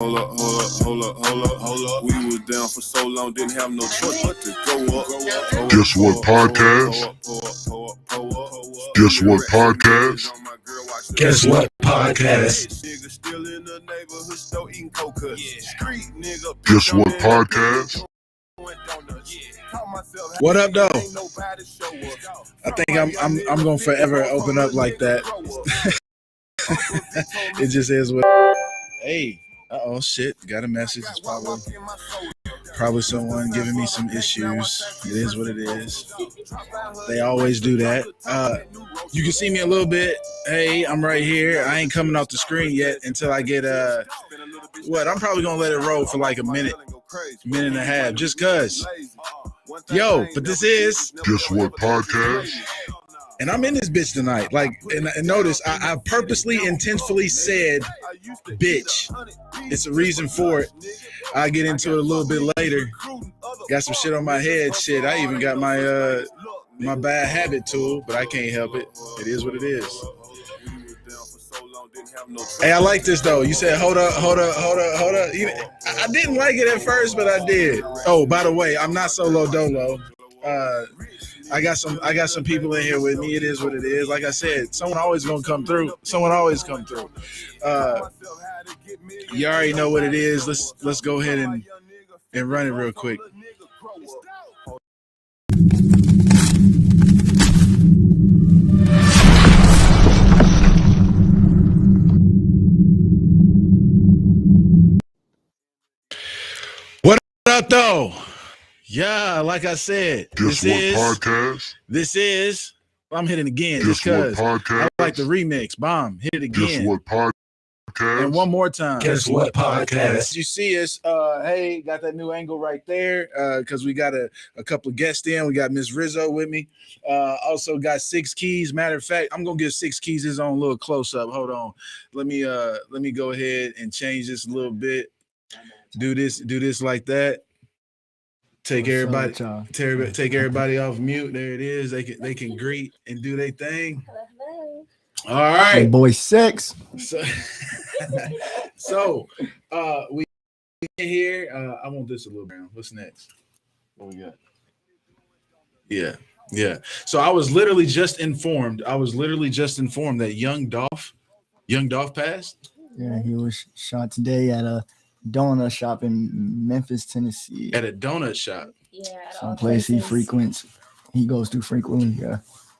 Hold up. We was down for so long, didn't have no choice but to go up. Guess what podcast? Guess what podcast? Guess what podcast? Guess what podcast? What up, though? I think I'm gonna forever open up like that. It just is what. Hey, shit! Got a message. It's probably someone giving me some issues. It is what it is. They always do that. You can see me a little bit. Hey, I'm right here. I ain't coming off the screen yet until I get I'm probably gonna let it roll for like a minute and a half, just cause. Yo, but this is Guess what podcast? and I'm in this bitch tonight. Like, and notice I purposely, intentionally said bitch. It's a reason for it. I'll get into it a little bit later. Got some shit on my head. Shit, I even got my my bad habit tool, but I can't help it. It is what it is. Hey, I like this though. You said hold up. I didn't like it at first, but I did. Oh, by the way, I'm not solo dolo. I got some people in here with me. It is what it is. Like I said, someone always gonna come through. Someone always come through. You already know what it is. Let's go ahead and run it real quick. What up, though? Yeah, like I said, Guess what podcast? This is. I'm hitting again Guess just because what podcast? I like the remix. Bomb, hit it again. Guess what podcast? And one more time. Guess what podcast? You see us, hey, got that new angle right there, because we got a couple of guests in. We got Miss Rizzo with me. Also got 6 Keyz. Matter of fact, I'm gonna give 6 Keyz his own little close-up. Hold on. Let me go ahead and change this a little bit. Do this like that. Take everybody off mute. There it is. They can greet and do their thing. Hello. All right. Hey, boy 6. So we here. I want this a little brown. What's next? What we got? Yeah. So I was literally just informed that Young Dolph passed. Yeah, he was shot today at a donut shop in Memphis, Tennessee. At a donut shop. Yeah. Some place he goes to frequently. Yeah.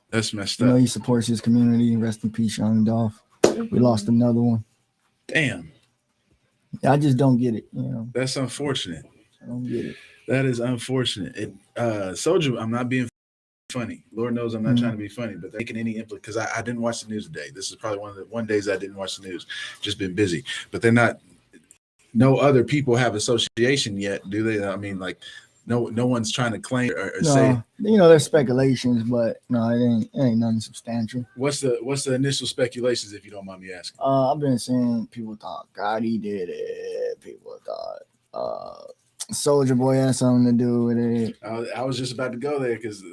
That's messed You know, up. he supports his community. Rest in peace, Young Dolph. We lost another one. Damn. I just don't get it. You know, That's unfortunate. I don't get it. That is unfortunate. Soldier, I'm not being funny. Lord knows I'm not trying to be funny, but they're making any input because I didn't watch the news today. This is probably one days I didn't watch the news. Just been busy. But they're not. No other people have association yet, do they? I mean, like, no one's trying to claim or say. You know, there's speculations, but no, it ain't nothing substantial. What's the initial speculations, if you don't mind me asking? I've been seeing people thought Gotti did it. People thought Soldier Boy had something to do with it. I was just about to go there because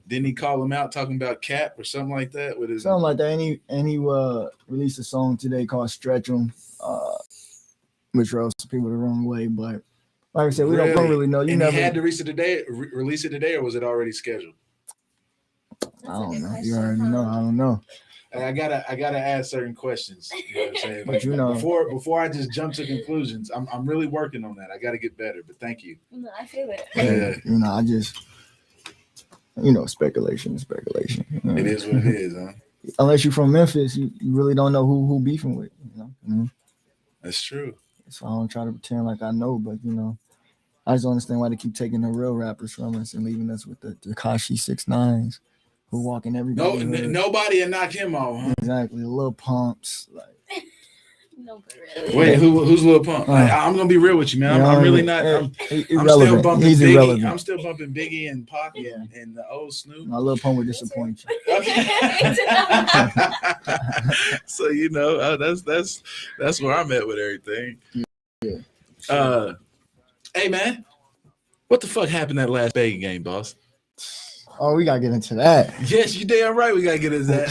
didn't he call him out talking about Cap or something like that? With his something like that. And he released a song today called "Stretch 'Em," which rose people the wrong way. But like I said, we don't really know. He had to release it today, or was it already scheduled? I don't know. You already know. I don't know. I gotta ask certain questions. You know what I'm saying? But you know, before I just jump to conclusions, I'm really working on that. I gotta get better. But thank you. No, I feel it. Yeah. You know, I just speculation. You know? It is what it is, huh? Unless you're from Memphis, you really don't know who beefing with. You know? Mm-hmm. That's true. So I don't try to pretend like I know, but you know, I just don't understand why they keep taking the real rappers from us and leaving us with the Tekashi 6ix9ines who walking everybody. Nobody will knock him off, huh? Exactly, the Lil Pumps. Like, No, but really. Wait, who's Lil Pump? I'm gonna be real with you, man. I'm really not. I'm still bumping He's Biggie. irrelevant. I'm still bumping Biggie and Pac and the old Snoop. My Lil Pump would disappoint you. So you know, that's where I'm at with everything. Yeah. Hey man, what the fuck happened that last Vegas game, boss? Oh, we gotta get into that. Yes, you damn right. We gotta get into that.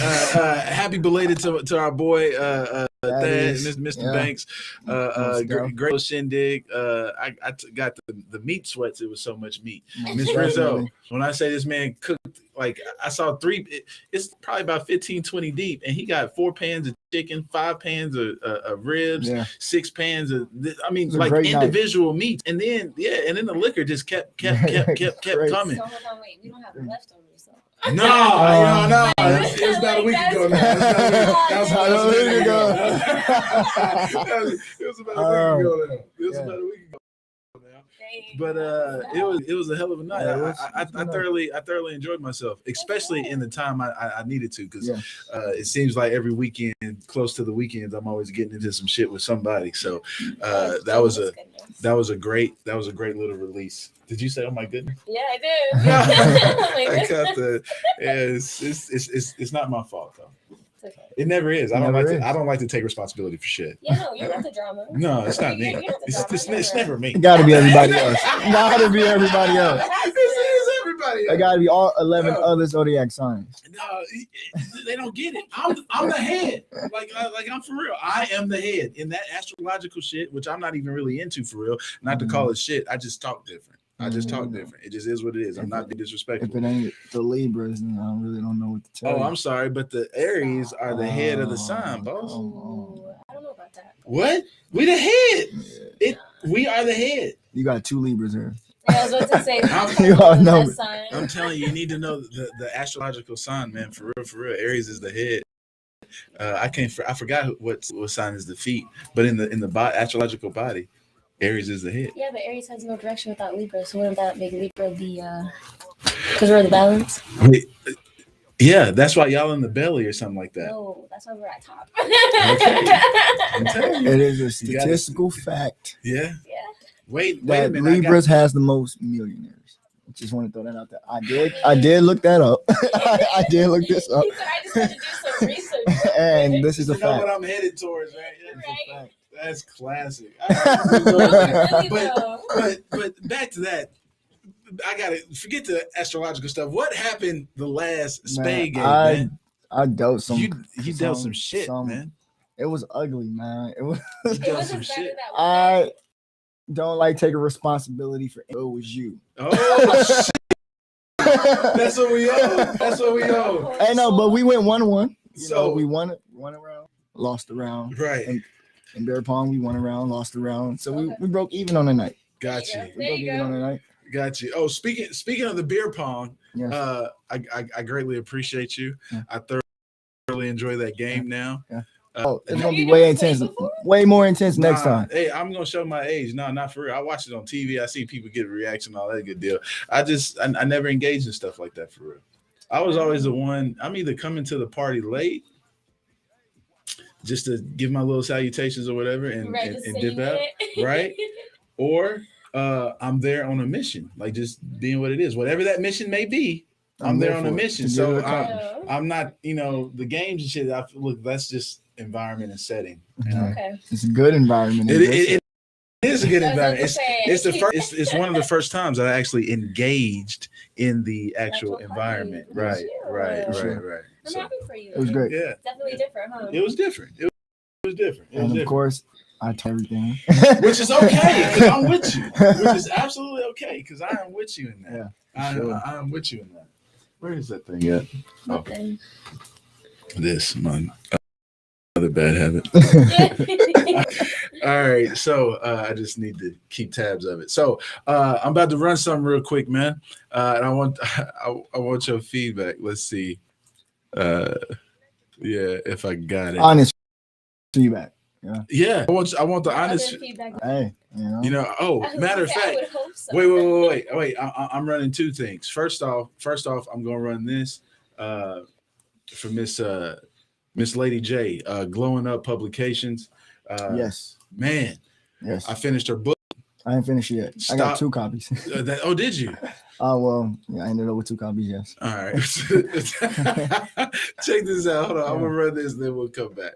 Happy belated to our boy that is, and Mr. yeah. Banks, Most great shindig. Got the meat sweats. It was so much meat. Most Miss Rizzo, definitely. when I say this man cooked, like I saw it's probably about 15, 20 deep, and he got 4 pans of chicken, 5 pans of ribs, Yeah. 6 pans of, I mean, It was a like great night. individual meats. And then the liquor just kept Great. coming. So hold on, wait. We don't have leftovers. So. No, it's about a week ago now. That was about a week ago. It was about a week ago now. It was about a week ago now. But it was a hell of a night. Yeah, I thoroughly enjoyed myself, especially in the time I needed to, because Yeah. it seems like every weekend, close to the weekends, I'm always getting into some shit with somebody. So that was a great little release. Did you say, "Oh my goodness"? Yeah, I did. I got the. Yeah, it's not my fault though. It's okay. It never is. I Never is. don't like to take responsibility for shit. Yeah, no, you're not the drama. No, it's not me. You're not the drama. It's never me. It gotta be everybody else. Gotta be everybody else. It's everybody It else. gotta be all 11 other zodiac signs. No, they don't get it. I'm the head. Like I'm for real. I am the head in that astrological shit, which I'm not even really into for real. Not to call it shit. I just talk different. I just talk different. It just is what it is. I'm not being If disrespectful. it ain't the Libras, then I really don't know what to tell Oh, you. I'm sorry, but the Aries are the head of the sign, boss. Ooh, I don't know about that. What? We the head. We are the head. You got 2 Libras here. Yeah, I was about to say. You all know it. I'm telling you, you need to know the astrological sign, man. For real. Aries is the head. I forgot what sign is the feet, but in the astrological body, Aries is the head. Yeah, but Aries has no direction without Libra, so wouldn't that make Libra the because we're the balance? Yeah, that's why y'all in the belly or something like that. No, that's why we're at top. I'm telling you. It is a You gotta- statistical fact Yeah. Yeah. Wait a that minute. Libras has the most millionaires. Just want to throw that out there. I did look that up. I did look this up, He said, I just had to do some research. and this is a You know what fact. I'm headed towards, right? Yeah. Right. That's classic. Really, but though. but back to that. I gotta forget the astrological stuff. What happened the last spade game, man? I dealt some. You dealt some shit, man. It was ugly, man. It was. You It dealt was some as bad as shit. that I one. don't like taking responsibility for it. It was you. Oh shit. That's what we owe. That's what we owe. I know, but we went 1-1. So- We won a round, lost a round. Right. In Bear Pong, we won a round, lost a round. So we broke even on the night. Got you. There We broke you even on go. the night. Got you. Oh, speaking of the beer pong, Yes. I greatly appreciate you. Yeah. I thoroughly enjoy that game now. Yeah. Oh, It's gonna You be way never played intense, before? way more intense next time. Hey, I'm gonna show my age. No, not for real. I watch it on TV. I see people get a reaction, all that good deal. I never engaged in stuff like that for real. I was always the one. I'm either coming to the party late, just to give my little salutations or whatever, and Just dip saying out, it. right? Or I'm there on a mission, like just being what it is, whatever that mission may be. I'm there on a for it, mission, to get so it accomplished. I'm not, the games and shit. Look, that's just environment and setting. You know? Okay. It's a good environment. It is a good I was about environment. to say. It's the first. It's one of the first times that I actually engaged in the actual Actual environment. party. Right, right, For sure. right. I'm So, happy for you. It was great. yeah, Definitely different, huh? it was different. It was different. It was And of different. course, I told everything. Which is okay because I'm with you. Which is absolutely okay because I am with you in that. Yeah, sure. I am with you in that. Where is that thing at? Oh, Nothing. this my other bad habit. All right, so I just need to keep tabs of it. So I'm about to run something real quick, man, and I want your feedback. Let's see, yeah, if I got it. Honest feedback. Yeah, I want the honest. Other feedback. Hey, You know. Oh, I was matter of gonna say, I fact. would hope so. Wait. I'm running two things. First off, I'm gonna run this for Miss Lady J, Glowing Up Publications. yes, Man, yes. I finished her book. I ain't finished yet. I Stop. got 2 copies. Oh, did you? Well, yeah, I ended up with 2 copies. Yes. All right. Check this out. Hold on. I'm gonna run this, then we'll come back.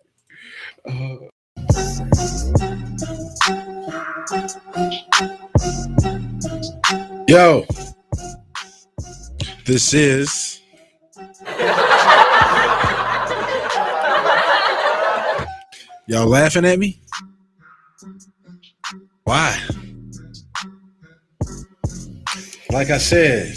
Yo, this is Y'all laughing at me? Why? Like I said,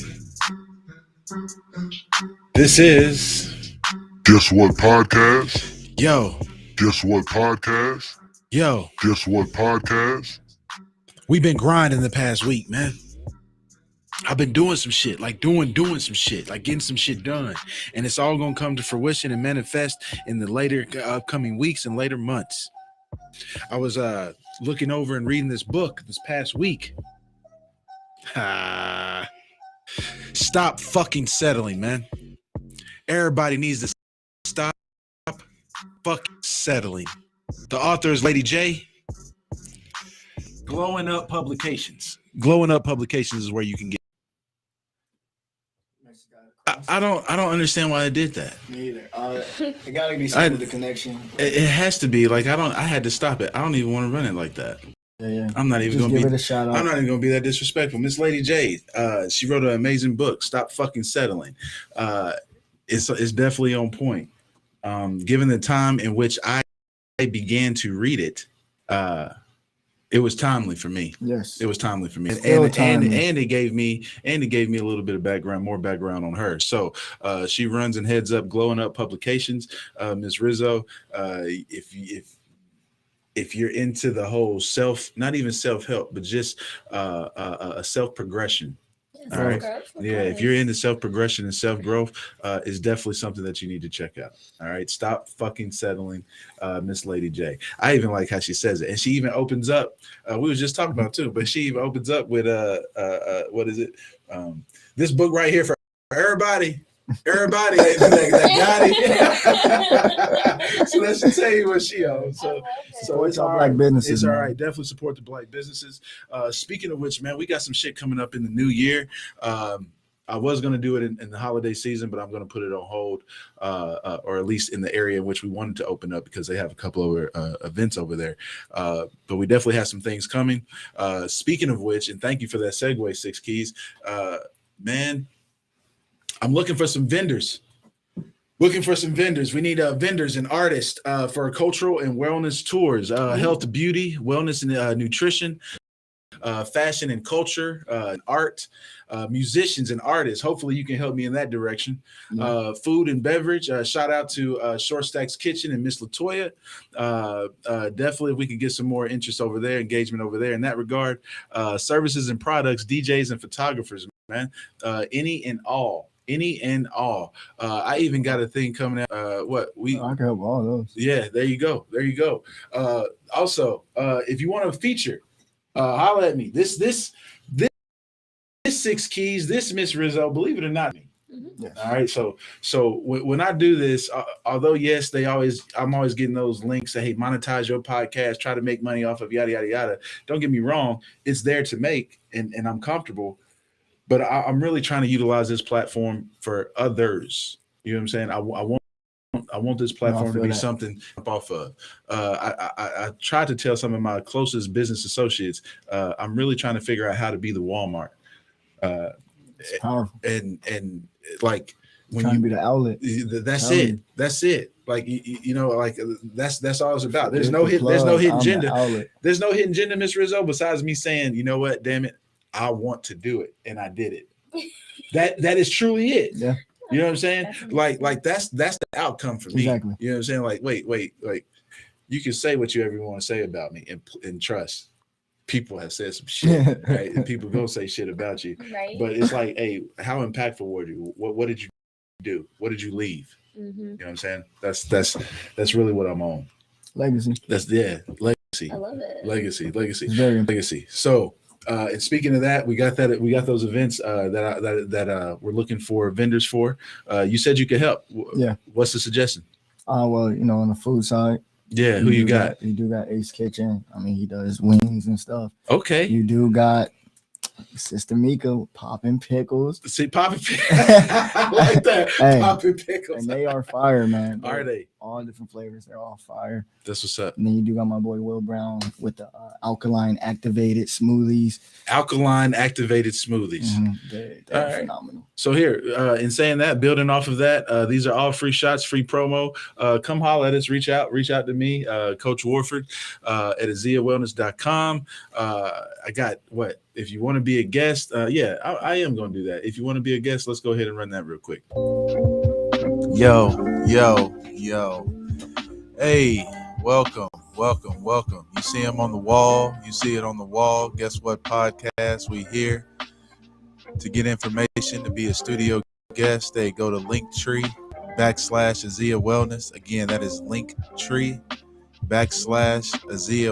this is Guess what podcast? yo, Guess what podcast? yo. Guess what podcast? We've been grinding the past week, man. I've been doing some shit, like doing some shit, like getting some shit done, and it's all gonna come to fruition and manifest in the later upcoming weeks and later months. I was looking over and reading this book this past week. Stop fucking settling, man. Everybody needs to stop fucking settling. The author is Lady J. Glowing Up Publications. Glowing Up Publications is where you can get. I don't understand why I did that. Me either. It gotta be something with the connection. It has to be like I had to stop it. I don't even want to run it like that. Yeah. I'm not even Just gonna give be. it a shout out. I'm not even gonna be that disrespectful. Miss Lady J, she wrote an amazing book. Stop fucking settling. It's definitely on point. Given the time in which I began to read it, it was timely for me. Yes, it was timely for me, and it gave me a little bit of more background on her. So she runs and heads up Glowing Up Publications. Ms. Rizzo, if you're into the whole not even self-help, but just a self-progression. All right. Yeah, if you're into self-progression and self-growth, it's definitely something that you need to check out. All right. Stop fucking settling, Miss Lady J. I even like how she says it. And she even opens up, we was just talking about too, but she even opens up with what is it? This book right here for everybody. Everybody that got it. So let's just tell you what she owns. So it's all right. Black businesses. It's all right. Definitely support the black businesses. Speaking of which, man, we got some shit coming up in the new year. I was going to do it in the holiday season, but I'm going to put it on hold, or at least in the area in which we wanted to open up because they have a couple of events over there. But we definitely have some things coming. Speaking of which, and thank you for that segue, Six Keys. Man, I'm looking for some vendors. We need vendors and artists for cultural and wellness tours, health, beauty, wellness, and nutrition, fashion and culture, art, musicians and artists. Hopefully you can help me in that direction. Food and beverage. Shout out to Short Stacks Kitchen and Miss Latoya. Definitely if we can get some more interest over there, engagement over there in that regard. Services and products, DJs and photographers, man. Any and all. I even got a thing coming out. I can help all those. Yeah, there you go. Also, if you want to feature, holla at me. This Six Keys, this Miss Rizzo, believe it or not. Yes. All right. So when I do this, although yes, I'm always getting those links that, hey, monetize your podcast, try to make money off of yada yada yada. Don't get me wrong, it's there to make, and I'm comfortable. But I'm really trying to utilize this platform for others. You know what I'm saying? I want this platform to be something off of. I tried to tell some of my closest business associates, I'm really trying to figure out how to be the Walmart. It's powerful. And like when trying to be the outlet. That's it. That's it. Like that's all it's about. There's no hidden agenda. There's no hidden agenda, Miss Rizzo, besides me saying, you know what, damn it, I want to do it, and I did it. That is truly it. Yeah. You know what I'm saying? Like that's the outcome for me. Exactly. You know what I'm saying? Like, wait, like you can say what you ever want to say about me and trust. People have said some shit, right? And people gonna say shit about you. Right. But it's like, hey, how impactful were you? What did you do? What did you leave? Mm-hmm. You know what I'm saying? That's really what I'm on. Legacy. Legacy. I love it. Legacy. So and speaking of that, we got those events that we're looking for vendors for. You said you could help. Yeah. What's the suggestion? Well, on the food side. Yeah, who you got? You do got Ace Kitchen. I mean, he does wings and stuff. Okay. You do got Sister Mika popping pickles. See, popping pickles. I like that. Hey, popping pickles. And they are fire, man. Are they? all different flavors. They're all fire. That's what's up. And then you do got my boy Will Brown with the alkaline activated smoothies. Alkaline activated smoothies. They're All right. phenomenal. So here, in saying that, building off of that, these are all free shots, free promo. Come holler at us, reach out to me, Coach Warford, at aziawellness.com. I got what? If you want to be a guest, I am going to do that. If you want to be a guest, let's go ahead and run that real quick. Yo. Hey, welcome. You see him on the wall. You see it on the wall. Guess what podcast? We here to get information, to be a studio guest. They go to Linktree/Azia Wellness. Again, that is Linktree/Azia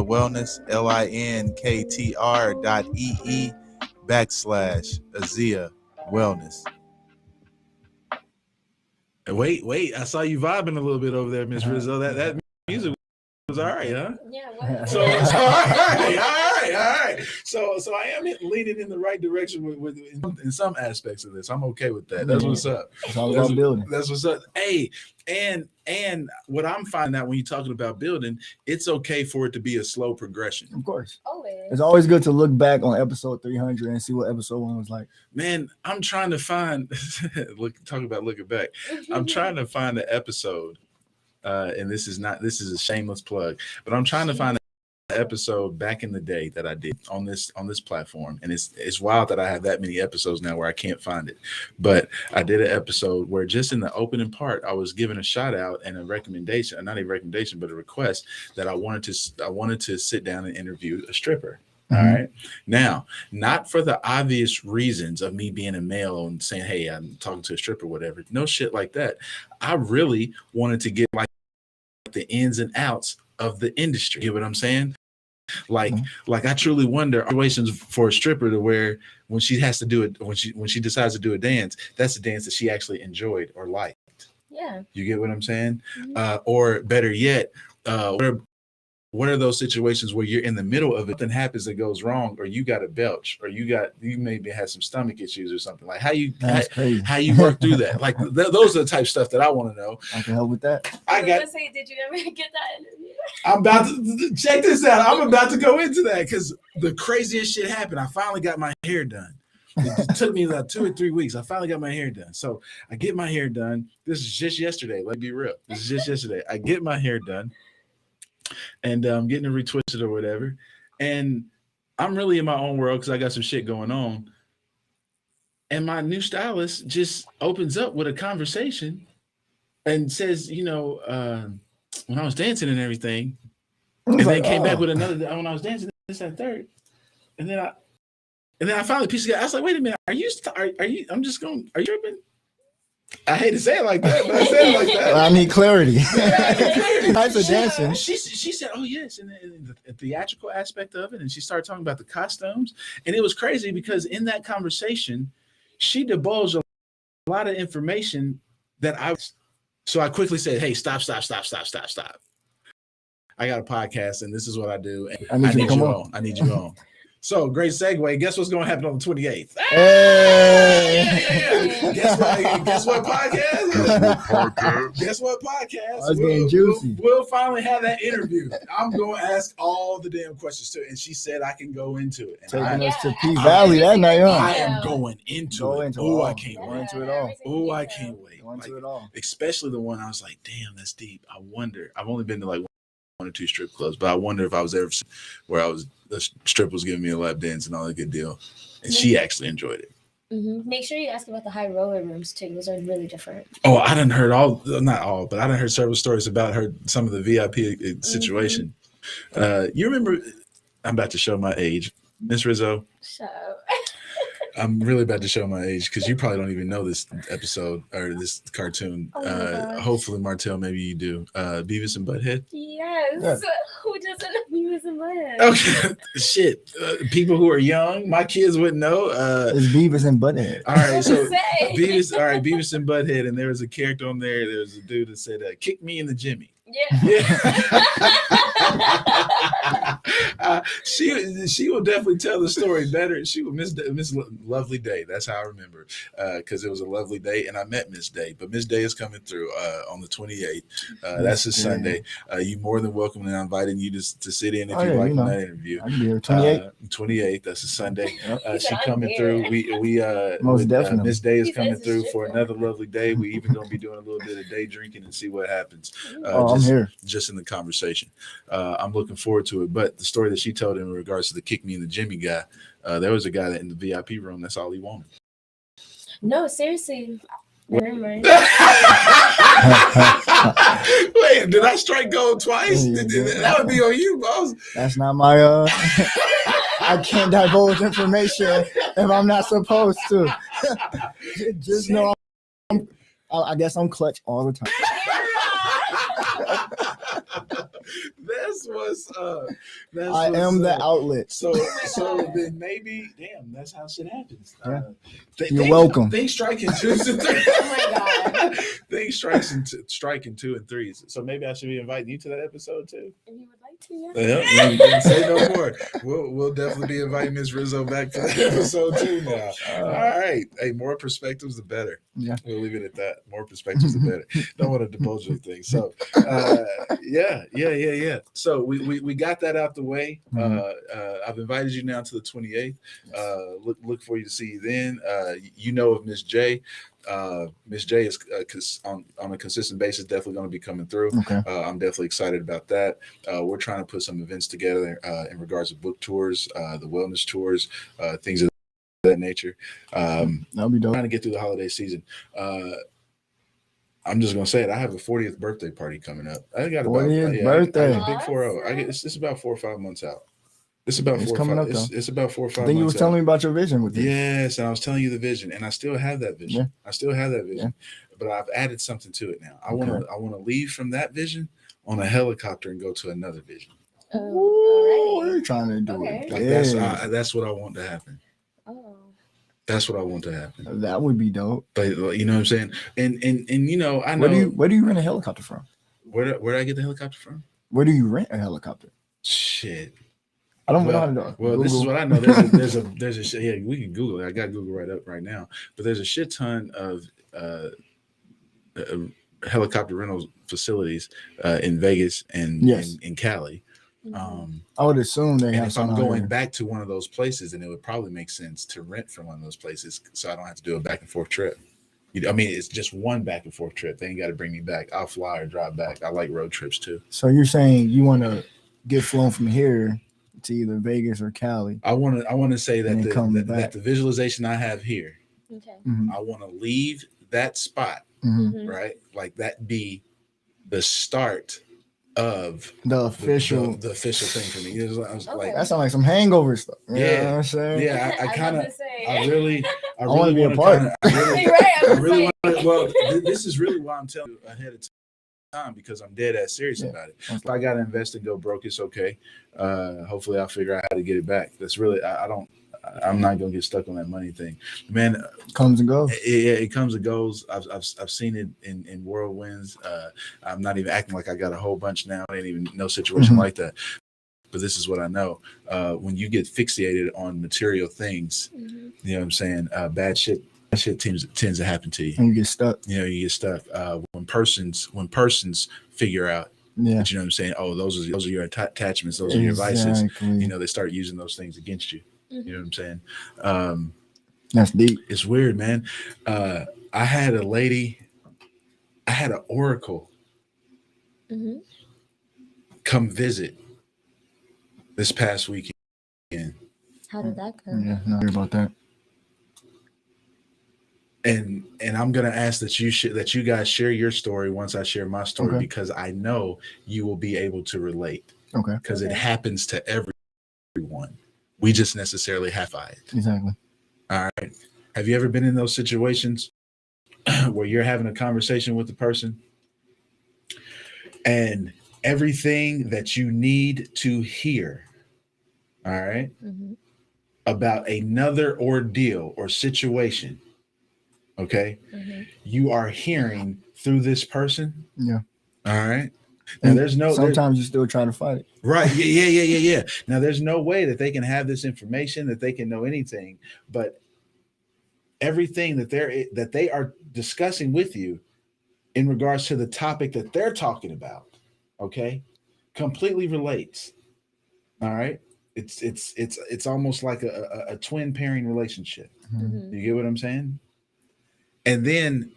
Wellness, linktr.ee/Azia Wellness. Wait, I saw you vibing a little bit over there, Miss Rizzo. That music was all right, huh? Yeah. What? So all right. So I am leaning in the right direction with in some aspects of this. I'm okay with that. That's what's up. It's all about building. That's what's up. Hey, and what I'm finding out when you're talking about building, it's okay for it to be a slow progression. Of course. Always. It's always good to look back on episode 300 and see what episode 1 was like. Man, I'm trying to find talk about looking back. I'm trying to find the episode. And this is a shameless plug, but I'm trying to find an episode back in the day that I did on this platform. And it's wild that I have that many episodes now where I can't find it. But I did an episode where just in the opening part, I was given a shout out and a recommendation, not a recommendation, but a request that I wanted to sit down and interview a stripper. All right. Now, not for the obvious reasons of me being a male and saying, hey, I'm talking to a stripper or whatever. No shit like that. I really wanted to get like the ins and outs of the industry. You know what I'm saying? Like I truly wonder situations for a stripper to where when she has to do it, when she decides to do a dance, that's a dance that she actually enjoyed or liked. Yeah. You get what I'm saying? Or better yet, what are those situations where you're in the middle of it, something happens that goes wrong, or you got a belch, or you maybe had some stomach issues or something, like how you work through that? Like those are the type of stuff that I want to know. I can help with that. I was gonna say, did you ever get that interview? I'm about to check this out. I'm about to go into that because the craziest shit happened. I finally got my hair done. It took me about 2 or 3 weeks. I finally got my hair done. So I get my hair done. This is just yesterday. Let's be real. This is just yesterday. I get my hair done. And I'm getting it retwisted or whatever. And I'm really in my own world because I got some shit going on. And my new stylist just opens up with a conversation and says, when I was dancing and everything, and then came back with another, when I was dancing, this and third. And then I finally pieced it together. I was like, wait a minute, are you tripping? I hate to say it like that, but I said it like that. Well, I need clarity. Types of dancing. She said, oh, yes, and the theatrical aspect of it. And she started talking about the costumes. And it was crazy because in that conversation, she divulged a lot of information so I quickly said, hey, stop. I got a podcast and this is what I do. And I need you on. I need you on. So great segue. Guess what's going to happen on the 28th? Hey! Guess what podcast? Guess what podcast? That's getting juicy. We'll finally have that interview. I'm going to ask all the damn questions too. And she said I can go into it. Taking us to P Valley that night, huh? I am going into it. Oh, I can't wait. Into it all. Oh, I can't wait. Go into it all. Especially the one I was like, damn, that's deep. I wonder. I've only been to like 1 or 2 strip clubs, but I wonder if I was ever where the strip was giving me a lap dance and all that good deal, and she actually enjoyed it. Make sure you ask about the high roller rooms too; those are really different. Oh, I done heard not all, but I done heard several stories about some of the VIP situation. You remember? I'm about to show my age, Miss Rizzo. Shut up. I'm really about to show my age because you probably don't even know this episode or this cartoon. Oh hopefully, Martell, maybe you do. Beavis and Butthead. Yes. Yeah. Who doesn't know Beavis and Butthead? Okay, shit. People who are young, my kids wouldn't know. It's Beavis and Butthead. All right, so Say. Beavis and Butthead, and there was a character on there. There was a dude that said, "Kick me in the Jimmy." Yeah. She will definitely tell the story better. She will Miss Lovely Day. That's how I remember, because it was a lovely day, and I met Miss Day. But Miss Day is coming through on the 28th. That's a Sunday. You more than welcome, and I'm inviting you to sit in if you'd like on that interview. I can be here. 28th. 28th. That's a Sunday. Yep. She coming through. We Most definitely. Miss Day is He coming says through it's for different. another lovely day. We even gonna be doing a little bit of day drinking and see what happens. I'm here. Just in the conversation. I'm looking forward to it. But the story that she told in regards to the kick me in the Jimmy guy, there was a guy that in the VIP room, that's all he wanted. No, seriously. Never mind. Wait, did I strike gold twice? That would be on you, boss. That's not my I can't divulge information if I'm not supposed to. Just know I guess I'm clutch all the time. That's what's up. I am the outlet. So then maybe, damn, that's how shit happens. Yeah. You're welcome. Things strike in twos and threes. Oh my God. Things strike in 2 and 3s. So maybe I should be inviting you to that episode too. If you would like to, yeah. Yeah, say no more. We'll definitely be inviting Miss Rizzo back to that episode too now. All right. Hey, more perspectives, the better. Yeah. We'll leave it at that. More perspectives, the better. Don't want to divulge anything. So, yeah. So we got that out the way. I've invited you now to the 28th. Look for you to see you then. You know of Miss J. Miss J is on a consistent basis definitely going to be coming through. Okay. I'm definitely excited about that. We're trying to put some events together in regards to book tours, the wellness tours, things of that nature. That'll be dope. Trying to get through the holiday season. I'm just gonna say it. I have a 40th birthday party coming up. I got about 40th birthday. I got a big 40. It's about 4 or 5 months out. It's about It's 4 or coming 5. up, though. It's about 4 or 5 I think you months was telling out. me about your vision with this. Yes, and I was telling you the vision, and I still have that vision. Yeah. I still have that vision, but I've added something to it now. I want to leave from that vision on a helicopter and go to another vision. Ooh, we're trying to do Okay. it. Like Yeah. that's what I want to happen. Oh. That's what I want to happen. That would be dope. But you know what I'm saying? And you know, I know Where do you rent a helicopter from? where did I get the helicopter from? Where do you rent a helicopter? Shit. I don't know how to do it. Well, this is Google. what I know. There's a shit. Yeah, we can Google it. I got Google right up right now. But there's a shit ton of helicopter rental facilities in Vegas and in Cali. I would assume they And have if I'm some out going here. back to one of those places, then it would probably make sense to rent from one of those places, so I don't have to do a back and forth trip. I mean, it's just one back and forth trip. They ain't got to bring me back. I'll fly or drive back. I like road trips too. So you're saying you want to get flown from here to either Vegas or Cali? I want to say that And then come that back. the visualization I have here, Okay. Mhm. I want to leave that spot, Mhm. right? Like that be the start of The official. the official thing for me. It was, I was Okay. like, That sounds like some hangover stuff. You know Yeah. what I'm saying? yeah, I was kind about of, to say. I really wanna be a wanna part. kinda- I really, You're right. I really want. Well, this is really why I'm telling you ahead of time, because I'm dead ass serious Yeah. about it. If I gotta invest and go broke, it's okay. Hopefully, I'll figure out how to get it back. That's really I'm not gonna get stuck on that money thing, man. Comes and goes. It comes and goes. I've seen it in whirlwinds. I'm not even acting like I got a whole bunch now. I ain't even no situation Mhm. like that. But this is what I know. When you get fixated on material things, Mhm. you know what I'm saying? Bad shit tends to happen to you. And you get stuck. You know, you get stuck. When persons figure out, Yeah. you know what I'm saying? Oh, those are your attachments. Those are your vices. Exactly. You know, they start using those things against you. You know what I'm saying? That's deep. It's weird, man. I had an oracle Mhm. come visit this past weekend. How did that go? Yeah, not hear about that. And I'm gonna ask that you guys share your story once I share my story, Okay. because I know you will be able to relate, Okay. because it Okay. happens to everyone. We just necessarily have it. Exactly. All right. Have you ever been in those situations where you're having a conversation with the person and everything that you need to hear, all right, Mhm. about another ordeal or situation, okay, Mhm. you are hearing through this person, Yeah. all right, Now, And there's no sometimes you still try to fight it. right. Yeah. Now, there's no way that they can have this information, that they can know anything, but everything that they are discussing with you in regards to the topic that they're talking about, okay, completely relates. All right. It's almost like a twin pairing relationship. Mhm. You get what I'm saying? And then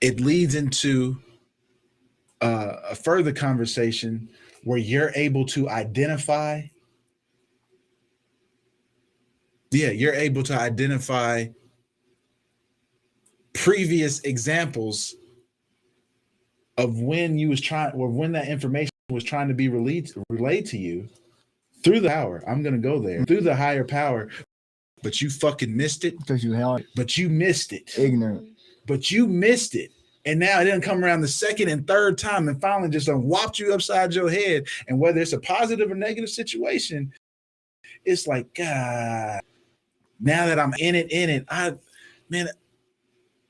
it leads into a further conversation where you're able to identify. Yeah, you're able to identify previous examples of when you was trying, or when that information was trying to be relayed to you through the power. I'm gonna go there through the higher power, but you fucking missed it. Because you held But you missed it. ignorant. But you missed it. And now it didn't come around the second and third time and finally just whopped you upside your head. And whether it's a positive or negative situation, it's like, God, now that I'm in it, man,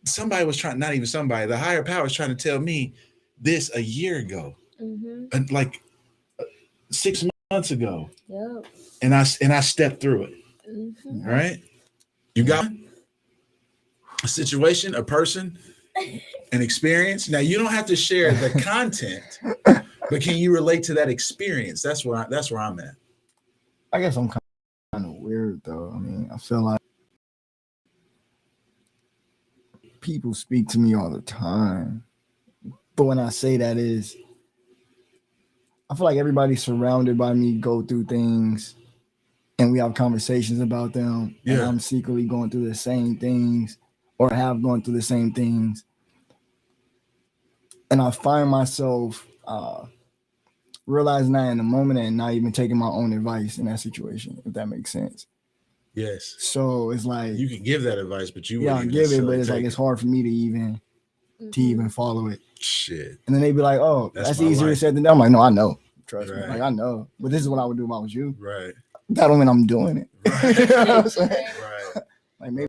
somebody was trying, not even somebody, the higher power was trying to tell me this a year ago, and like 6 months ago. Yep. And I stepped through it. Mhm. Right? You got a situation, a person, an experience. Now you don't have to share the content, but can you relate to that experience? That's where I'm at. I guess I'm kind of weird though. I mean, I feel like people speak to me all the time, but when I say that is, I feel like everybody surrounded by me go through things, and we have conversations about them. And Yeah. I'm secretly going through the same things, or have gone through the same things, and I find myself realizing that in the moment and not even taking my own advice in that situation, if that makes sense. Yes. So it's like, You can give that advice, but you yeah, I wouldn't give it, necessarily but it's like take it's hard for me to even follow it. shit. And then they be like, "Oh, That's that's my easier life. said than done." I'm like, "No, I know. Trust me. Right. Like I know. But this is what I would do if I was you. Right. That don't mean I'm doing it. Right. You know what I'm saying? Right. Like maybe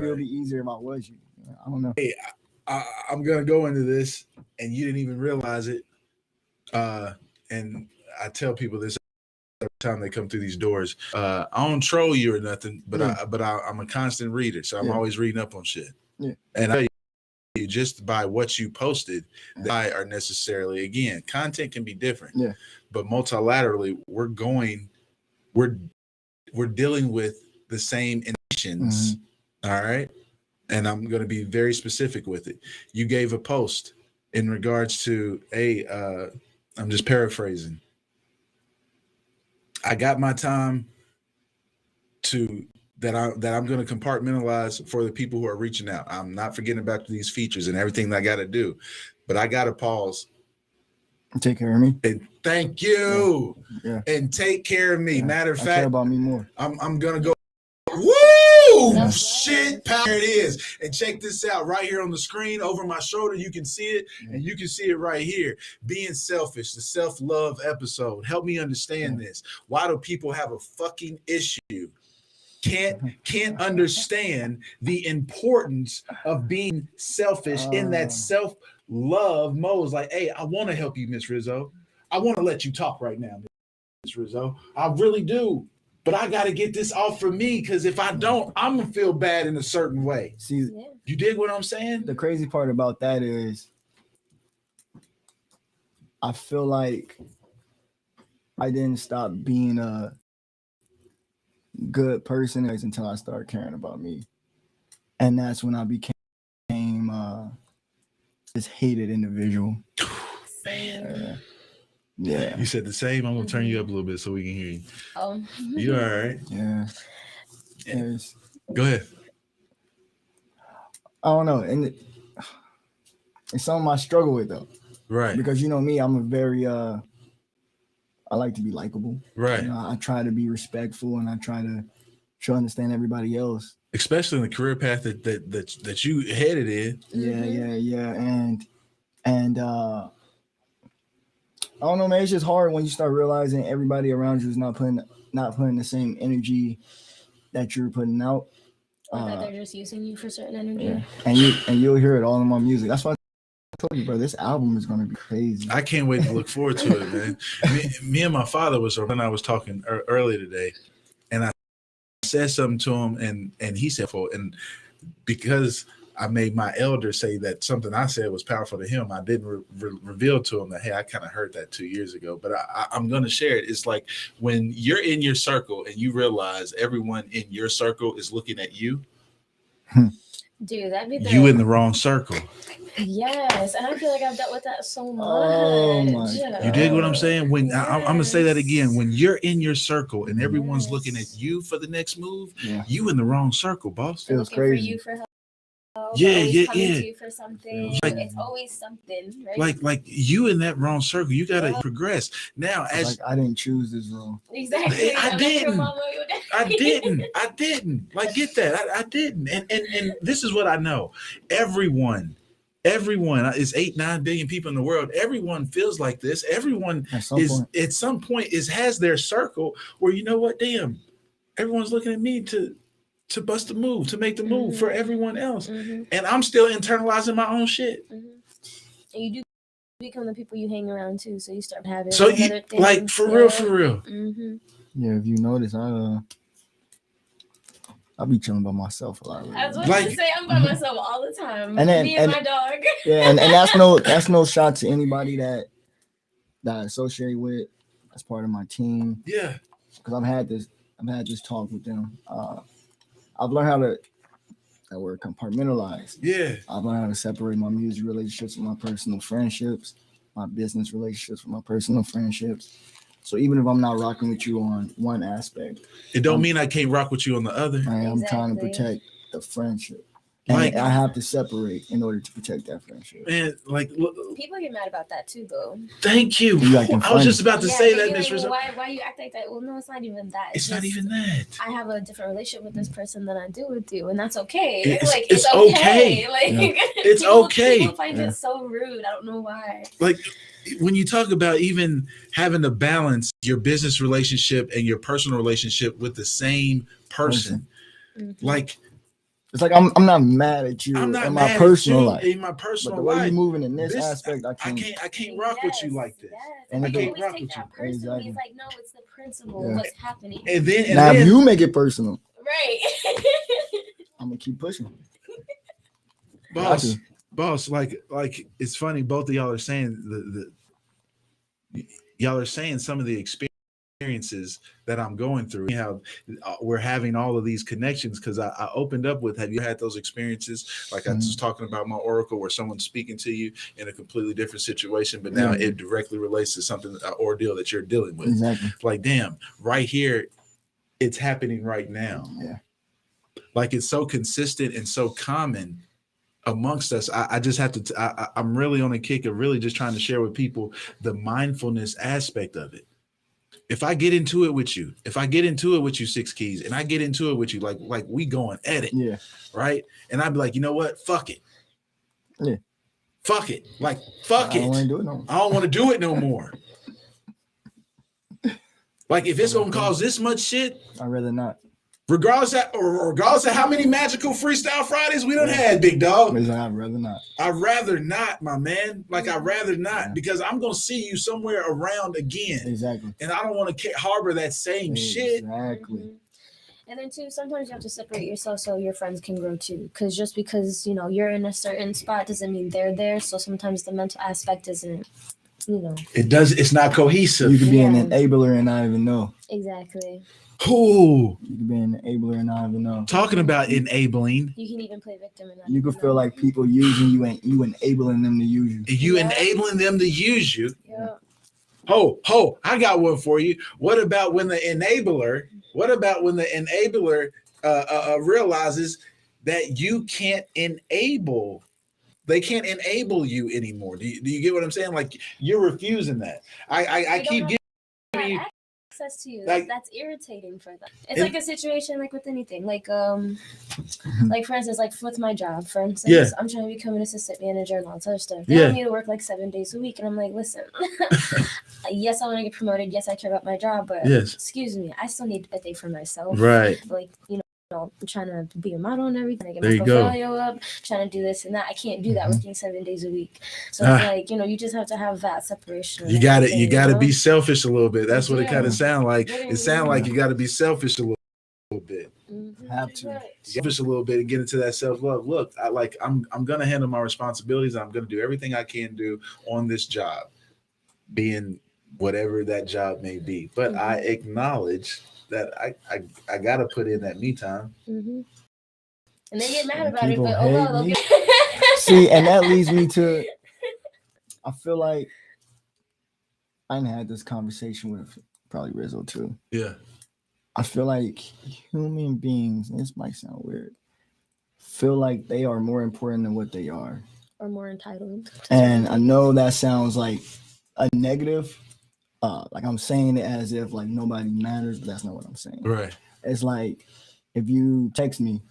it'll be easier if I was you. I don't know. Hey, I'm gonna go into this, and you didn't even realize it. And I tell people this every time they come through these doors. I don't troll you or nothing, but I'm a constant reader, so I'm Yeah. always reading up on shit. Yeah. And I tell you, just by what you posted, that are necessarily, again, content can be different. Yeah. But multilaterally, we're dealing with the same intentions. All right. And I'm going to be very specific with it. You gave a post in regards to I'm just paraphrasing. I got my time that I'm going to compartmentalize for the people who are reaching out. I'm not forgetting about these features and everything that I got to do, but I got to pause. Take care of me. And thank you. Yeah. And take care of me. Yeah. Matter of I care fact, about me more. I'm going to go. Woo! That's Shit, power it is. And check this out right here on the screen over my shoulder. You can see it, and you can see it right here. Being selfish, the self-love episode. Help me understand this. Why do people have a fucking issue? Can't understand the importance of being selfish in that self-love mode. It's like, hey, I want to help you, Miss Rizzo. I want to let you talk right now, Miss Rizzo. I really do. But I got to get this off for me, because if I don't, I'm going to feel bad in a certain way. See, You dig what I'm saying? the crazy part about that is I feel like I didn't stop being a good person until I started caring about me. And that's when I became this hated individual. Yeah. You said the same. I'm going to turn you up a little bit so we can hear you. Oh. You all right? Yeah. It's, Go ahead. I don't know. And it's something I struggle with though. Right. Because you know me, I'm a very I like to be likable. Right. You know, I try to be respectful, and I try to understand everybody else. Especially in the career path that you headed in. Yeah. And I don't know, man. It's just hard when you start realizing everybody around you is not putting the same energy that you're putting out. Or that they're just using you for certain energy. Yeah. And you'll hear it all in my music. That's why I told you, bro, this album is gonna be crazy. I can't wait to look forward to it, man. Me and my father when I was talking earlier today, and I said something to him, and he said, and because I made my elder say that something I said was powerful to him, I didn't reveal to him that, hey, I kind of heard that 2 years ago, but I'm going to share it. It's like when you're in your circle and you realize everyone in your circle is looking at you. Dude, that'd be you in the wrong circle. Yes, and I feel like I've dealt with that so much. Oh my God. You dig what I'm saying? When I'm gonna say that again, when you're in your circle and everyone's looking at you for the next move, you in the wrong circle, boss. Feels looking crazy. for you for help. Yeah. To you for something. Like, it's always something, right? Like you in that wrong circle. You gotta progress. Now, as like I didn't choose this role. Exactly. I didn't. Like, get that. I didn't. And this is what I know. Everyone, it's 8-9 billion people in the world. Everyone feels like this. Everyone at some point has their circle where, you know what, damn, everyone's looking at me to bust a move, to make the move for everyone else. And I'm still internalizing my own shit. And you do become the people you hang around too, so you start having like for real. Yeah, if you notice, I'll be chilling by myself a lot. I was about to say, I'm by myself all the time. Me and my dog. Yeah, and that's no shot to anybody that I associate with as part of my team. Yeah, because I've had this talk with them. I've learned how to compartmentalize. Yeah, I've learned how to separate my music relationships from my personal friendships, my business relationships from my personal friendships. So even if I'm not rocking with you on one aspect, it don't mean I can't rock with you on the other. I am trying to protect the friendship. And I have to separate in order to protect that friendship. Man, like, look, people get mad about that too, though. Thank you. I was just about to say that, Miss Rizzo. Why you act like that? Well, no, it's not even that. It's not even that. I have a different relationship with this person than I do with you, and that's okay. It's okay. It's okay. People find it so rude. I don't know why. Like, when you talk about even having to balance your business relationship and your personal relationship with the same person, like. It's like I'm not mad at you in my personal life. In my personal life, but the way life, you're moving in this aspect, I Yes, can't rock with you like this. Yes. And I can't rock with you. Exactly. He's like, no, it's the principle of what's happening. And then now you make it personal. Right. I'm gonna keep pushing. Boss, like it's funny. Both of y'all are saying y'all are saying some of the experiences that I'm going through. How we're having all of these connections because I opened up with, have you had those experiences? Like I was talking about my oracle where someone's speaking to you in a completely different situation, but now it directly relates to something, an ordeal that you're dealing with. Exactly. Like, damn, right here, it's happening right now. Yeah. Like it's so consistent and so common amongst us. I just have to, I'm really on a kick of really just trying to share with people the mindfulness aspect of it. If I get into it with you, 6 Keyz, and I get into it with you, like we going at it, right? And I'd be like, you know what? Fuck it. Yeah. Fuck it. Like, fuck it. I don't want to do it no more. Like, if it's gonna cause this much shit, I'd rather not. Regardless of how many magical Freestyle Fridays we done had, big dog. I'd rather not. I'd rather not, my man. Like, I'd rather not, because I'm going to see you somewhere around again. Exactly. And I don't want to harbor that same shit. Exactly. And then too, sometimes you have to separate yourself so your friends can grow too. Because just because, you're in a certain spot doesn't mean they're there. So sometimes the mental aspect isn't, It's not cohesive. You could be an enabler and not even know. Exactly. Ooh. You could be an enabler and not even know. Talking about enabling. You can even play victim. And you could feel like people using you and you enabling them to use you. You enabling them to use you. Yeah. Ho, I got one for you. What about when the enabler realizes that you can't enable? They can't enable you anymore. Do you get what I'm saying? Like, you're refusing that. I keep giving you access to you. That's irritating for them. It's like a situation like with anything. Like like for instance, like with my job, for instance, I'm trying to become an assistant manager and all that other stuff. They want me to work like 7 days a week, and I'm like, listen, yes, I want to get promoted. Yes, I care about my job, but excuse me, I still need a day for myself. Right. Like, I'm trying to be a model and everything, get There my you go. portfolio up, trying to do this and that. I can't do that Mm-hmm. working 7 days a week. So it's like, you just have to have that separation. You got it. You got to be selfish a little bit. That's what it kind of Yeah. sound like. Literally. It sound like you got to be selfish a little bit. Have to. Selfish a little bit and get into that self-love. Look, I'm gonna handle my responsibilities. I'm gonna do everything I can do on this job, being whatever that job may be. But I acknowledge that I gotta put in that me time. And they get mad about People it, but hate they'll me. get See, and that leads me to, I feel like I done had this conversation with probably Rizzo too. Yeah. I feel like human beings, and this might sound weird, feel like they are more important than what they are. or more entitled. And I know that sounds like a negative. Like I'm saying it as if like nobody matters, but that's not what I'm saying. Right. It's like if you text me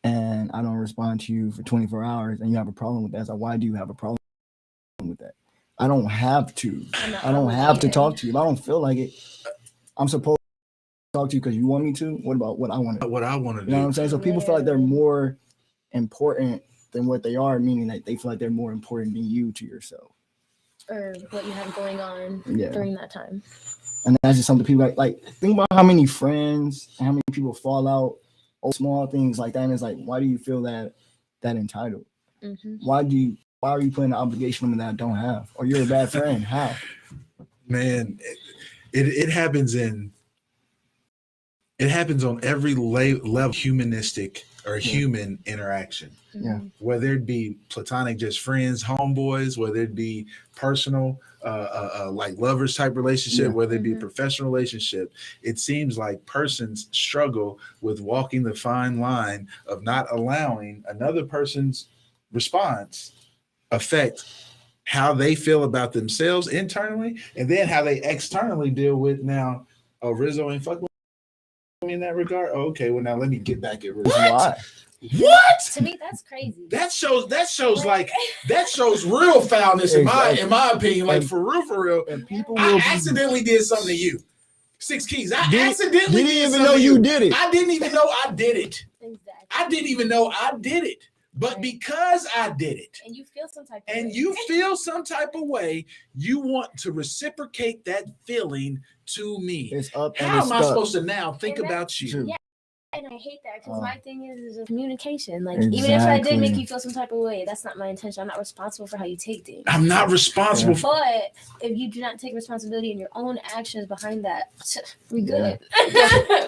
and I don't respond to you for 24 hours and you have a problem with that, it's like, why do you have a problem with that? I don't have to. I don't have to talk to you. If I don't feel like it, I'm supposed to talk to you because you want me to. What about what I want to do? What I want to do. You know what I'm saying? So people feel like they're more important than what they are, meaning that they feel like they're more important than you to yourself. Or what you have going on during that time. And that's just something people like think about how many friends and how many people fall out over small things like that. And it's like, why do you feel that entitled? Why are you putting an obligation on that I don't have? Or you're a bad friend? How? Man, it happens on every level, humanistic or human interaction. Yeah. Whether it be platonic, just friends, homeboys, whether it be personal, like lovers type relationship, whether it be a professional relationship, it seems like persons struggle with walking the fine line of not allowing another person's response affect how they feel about themselves internally, and then how they externally deal with now. Oh, Rizzo ain't fuck with me in that regard. Oh, okay, well now let me get back at Rizzo. Why? What? To me, that's crazy. That shows real foulness in my opinion. Like for real. And people I will accidentally did something to you. 6 Keys. I Didn't accidentally even did know something to you did it. I didn't even know I did it. Exactly. I didn't even know I did it. But because I did it, and you feel some type of and way. you feel some type of way, you want to reciprocate that feeling to me. It's up and How it's am I stuck. supposed to now think And about you? Yeah. And I hate that because my thing is communication. Like Exactly. even if I did make you feel some type of way, that's not my intention. I'm not responsible for how you take things. I'm not responsible for. But if you do not take responsibility in your own actions behind that, we good.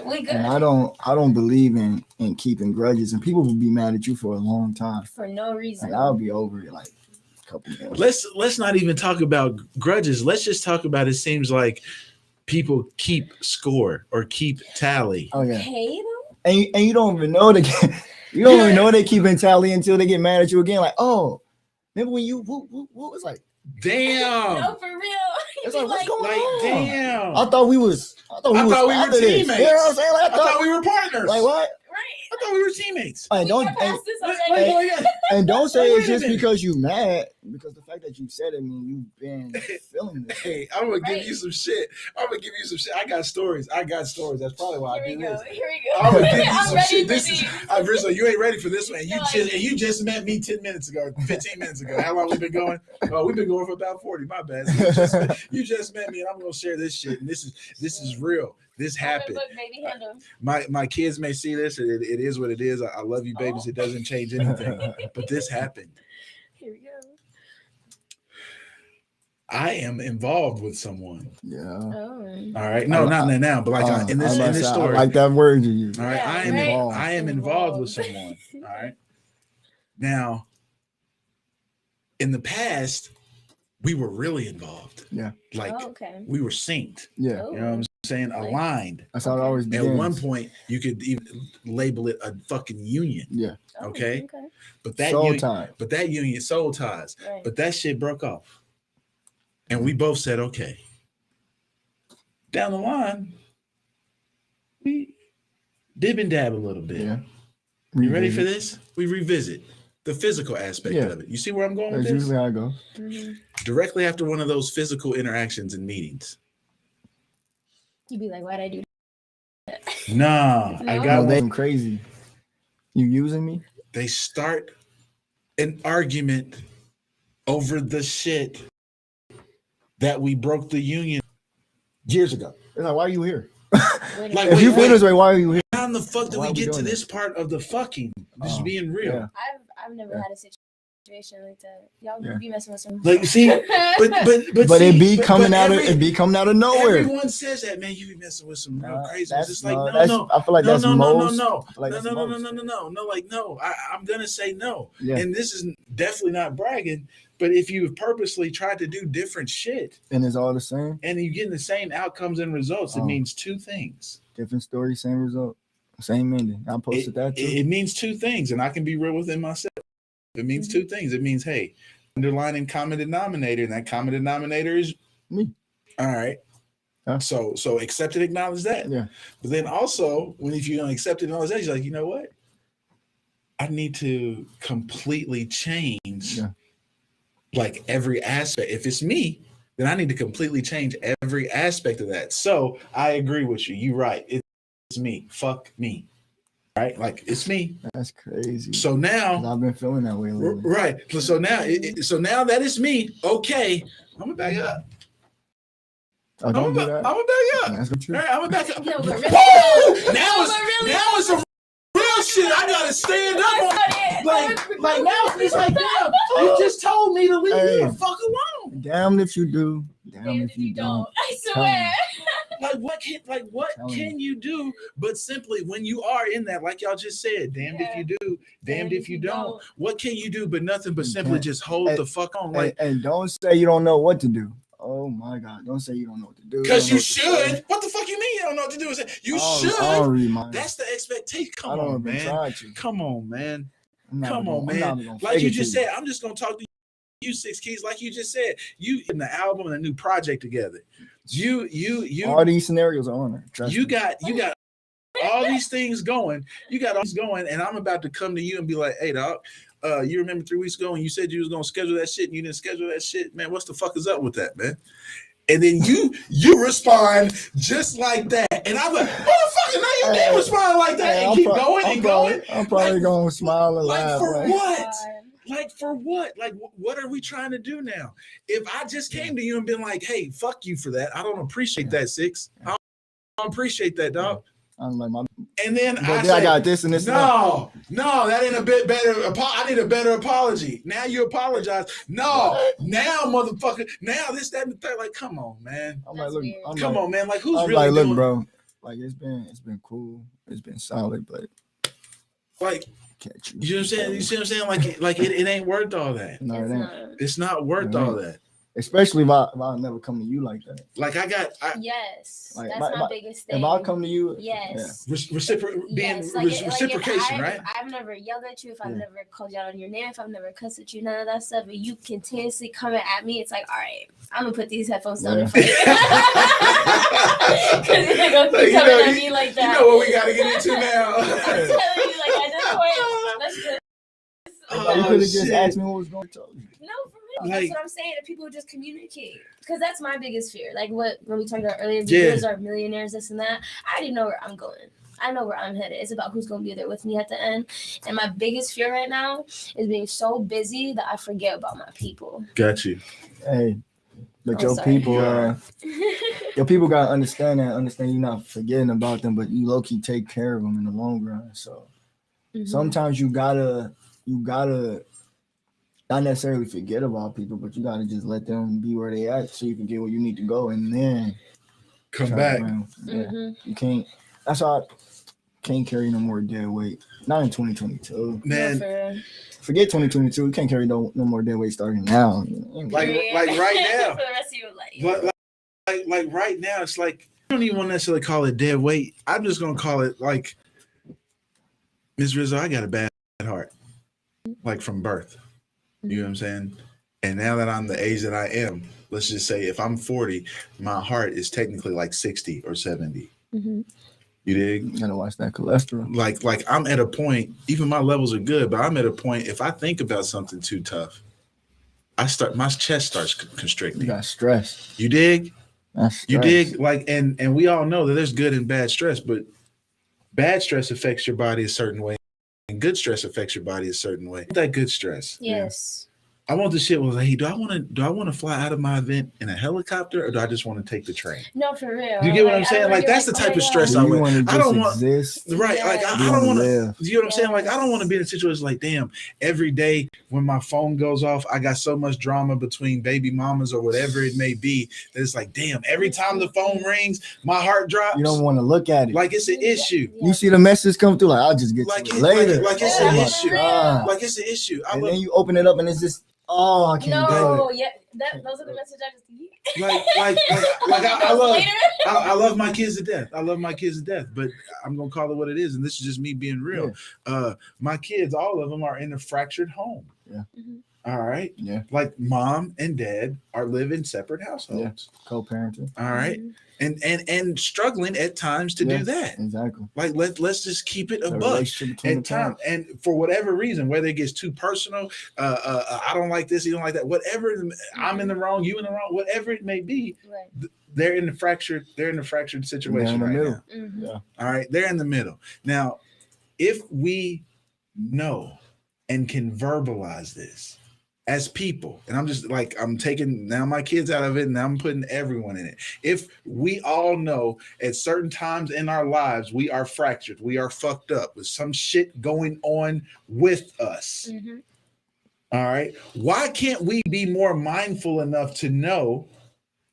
We good. And I don't believe in keeping grudges, and people will be mad at you for a long time. For no reason. Like, I'll be over it like a couple minutes. Let's not even talk about grudges. Let's just talk about it seems like people keep score or keep tally. Oh yeah. Okay, though. And you don't even know they even know they keeping tally until they get mad at you again. Like, oh, remember when you what was like? Damn. No, for real. It's like, what's going on? Damn. I thought we were teammates. You know what I'm saying? Like, I thought we were partners. Like what? Right. I thought we were teammates. And don't say Wait it's a just minute. because you mad, because the fact that you said it means you've been feeling this. Hey, I'm gonna give you some shit. I got stories. That's probably why I do this. Here we go. I'm gonna give you I'm some ready shit. for This is these. Rizzo, you ain't ready for this one. No, You just met me 10 minutes ago, 15 minutes ago. How long we been going? Oh, we've been going for about 40. My bad. You just met me, and I'm gonna share this shit. And this is real. This happened. Look, baby, handle. My kids may see this, and it is what it is. I love you, babies. It doesn't change anything. But this happened. Here we go. I am involved with someone. Yeah. Oh. All right. No, not now, but like in this story. I like that word you use. All right. Yeah, I am involved with someone. All right. Now, in the past, we were really involved. Yeah. Like okay. we were synced. Yeah. Oh. You know what I'm saying? Aligned. That's how it always begins. At one point, you could even label it a fucking union. Yeah. Okay. But that Soul union, tie. but that union, soul ties. Right. But that shit broke off. And we both said, okay. Down the line, we dib and dab a little bit. Yeah. You ready for this? We revisit the physical aspect of it. You see where I'm going with That's this? usually how I go. Directly after one of those physical interactions and meetings. You'd be like, why'd I do that? Nah, I No. got No, one. they crazy. You using me? They start an argument over the shit that we broke the union years ago. It's like, why are you here? Wait, Like, If wait, you feel wait. this way, why are you here? How in the fuck did Why we are we get to doing this part of the fucking? Just Oh, being real. yeah. I've never Yeah. had a situation like that. Y'all Yeah. be messing with some. Like, see, but But see, it be but coming out of every- it be coming out of nowhere. Everyone says that, man. You be messing with some real crazy ones. It's like, no, that's, no, I feel like no, that's no, most. no, I feel like no, that's no, no, most. no. Like, no. I'm gonna say no. Yeah. And this is definitely not bragging. But if you purposely tried to do different shit And it's all the same. and you getting the same outcomes and results, it Oh. means two things. Different story, same result, same ending. I posted that too. It means two things, and I can be real within myself. It means two things. It means, hey, underlining common denominator, and that common denominator is Me. All right. Huh? So accept and acknowledge that. Yeah. But then also, if you don't accept it and acknowledge that, you're like, you know what? I need to completely change like every aspect. If it's me, then I need to completely change every aspect of that. So I agree with you. You're right. It's me. Fuck me. Right? Like, it's me. That's crazy. So 'Cause now, I've been feeling that way lately. right. So now, so now that it's me, okay, I'm gonna back up. Oh, don't do that. I'm gonna back up. That's what you. All right, I'm gonna back up. No, but really, Woo! Now No, it's but really- now it's some real shit. I gotta stand up on. Like now it's like, damn, you just told me to leave me the fuck alone. Damn if you do. Damn Damn if you don't. I Tell swear. Like what Telling can you do? But simply when you are in that, like y'all just said, damned if you do, damned if you don't. What can you do? But nothing but You simply can't. just hold Hey, the fuck on. And, Like, and don't say you don't know what to do. Oh my God. Don't say you don't know what to do. because don't know you what to say. should. What the fuck you mean you don't know what to do? You I don't- should. I don't read mine. That's the expectation. I Come don't on, even man. try to. Come on, man. I'm not Come even on, gonna- I'm not man. even gonna Like fake you it to just said, I'm just gonna talk to you, Six Keys. Like you just said, you in the album and a new project together. You All these scenarios are on there. Trust you me. got all these things going. You got all these going, and I'm about to come to you and be like, hey, dog. You remember 3 weeks ago when you said you was gonna schedule that shit and you didn't schedule that shit, man? What's the fuck is up with that, man? And then you respond just like that, and I'm like, motherfucker, now you didn't respond like that, and I'm keep pro- going I'm and probably, going. I'm probably Like- gonna smile and Like laugh. for Like, what? Like for what? Like what are we trying to do now? If I just came to you and been like, hey, fuck you for that. I don't appreciate that, Six. I don't appreciate that, dog. I'm like, And then but I then say, I got this and this. and that. no, that ain't a bit better. I need a better apology. Now you apologize. No, now motherfucker. Now this, that, and the third. Like, come on, man. I'm That's like, look, weird. I'm Come like, on, man. Like, who's I'm really like, look, doing? bro. Like it's been cool. It's been solid, but Like, catch you. you know what I'm saying? You see what I'm saying? Like it ain't worth all that. No, It's it ain't. not. It's not worth It all ain't. that. Especially if I never come to you like that. Like Yes, Like, that's my- my biggest thing. If I come to you, Yes. reciprocation, Yes, reciprocation, right? If I've never yelled at you, if I've Yeah. never called you out on your name, if I've never cussed at you, none of that stuff, and you continuously coming at me, it's like, all right, I'm gonna put these headphones down and fight. Because you're gonna keep You coming know, at me like that. You know what we gotta get into now. I'm telling you, like at this point, let's just. Oh, you could have just shit. asked me what was going to tell you. No, for real. Like- That's what I'm saying. If people would just communicate, because that's my biggest fear. Like when we talked about earlier, Yeah. viewers are millionaires, this and that. I already know where I'm going. I know where I'm headed. It's about who's going to be there with me at the end. And my biggest fear right now is being so busy that I forget about my people. Got you. Hey, but Oh, your sorry. people, your people gotta understand that. Understand you're not forgetting about them, but you low key take care of them in the long run. So Mhm. sometimes you gotta not necessarily forget about people, but you gotta just let them be where they at so you can get where you need to go, and then Come try back. around. Yeah, Mhm. you can't. That's why I can't carry no more dead weight. Not in 2022. Man, No, for real. Forget 2022. You can't carry no more dead weight starting now. Like Period. right now. for the rest of your life. like right now, it's like I don't even want to necessarily call it dead weight. I'm just gonna call it like Ms. Rizzo, I got a bad heart. Like from birth. You know what I'm saying? And now that I'm the age that I am, let's just say if I'm 40, my heart is technically like 60 or 70. Mhm. You dig? You gotta watch that cholesterol. Like I'm at a point, even my levels are good, but I'm at a point, if I think about something too tough, my chest starts You constricting. got stress. You dig? That's stress. You dig? Like, and we all know that there's good and bad stress, but bad stress affects your body a certain way, and good stress affects your body a certain way. That good stress. Yes. I want the shit was like, hey, do I want to fly out of my event in a helicopter, or do I just want to take the train? No, for real. Do you get what I'm saying? Like that's the type of stress I want. I don't want right. Like I don't want to. You know what I'm saying? Like I don't want to be in a situation like, damn, every day when my phone goes off, I got so much drama between baby mamas or whatever it may be that it's like, damn, every time the phone rings, my heart drops. You don't want to look at it. Like it's an issue. You see the message come through, like I'll just get to it later. Like it's an issue. Like it's an issue. And then you open it up and it's just. Oh, I can't do it. Yeah, those are the messages I just I love my kids to death. I love my kids to death, but I'm gonna call it what it is, and this is just me being real. Yeah. My kids, all of them, are in a fractured home. Yeah. Mm-hmm. All right. Yeah. Like mom and dad live in separate households. Yeah. Co-parenting. All right. Mm-hmm. And struggling at times to do that. Exactly. Like let's just keep it a buck at time. And for whatever reason, whether it gets too personal, I don't like this, you don't like that, whatever. I'm in the wrong, you in the wrong, whatever it may be. Right. They're in the fractured situation right now. Mm-hmm. Yeah. All right. They're in the middle. Now, if we know and can verbalize this as people, and I'm taking now my kids out of it, and I'm putting everyone in it. If we all know at certain times in our lives, we are fractured, we are fucked up with some shit going on with us. Mm-hmm. All right. Why can't we be more mindful enough to know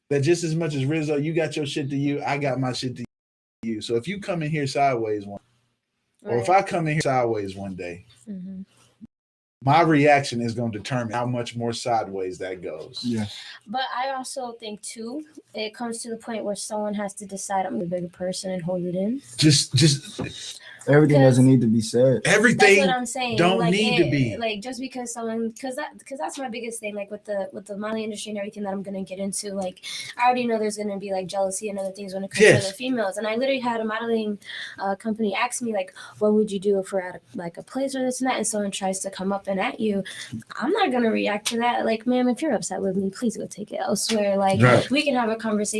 that just as much as Rizzo, you got your shit to you, I got my shit to you. So if you come in here sideways or if I come in here sideways one day, mm-hmm. my reaction is going to determine how much more sideways that goes. Yeah. But I also think too, it comes to the point where someone has to decide I'm the bigger person and hold it in. Just everything doesn't need to be said. Everything that's what I'm saying. Don't need to be. Like just because someone, because that's my biggest thing. Like with the modeling industry and everything that I'm gonna get into. Like I already know there's gonna be like jealousy and other things when it comes to the females. And I literally had a modeling company ask me like, what would you do if we're at a place or this and that, and someone tries to come up and at you? I'm not gonna react to that. Like, ma'am, if you're upset with me, please go take it elsewhere. Like we can have a conversation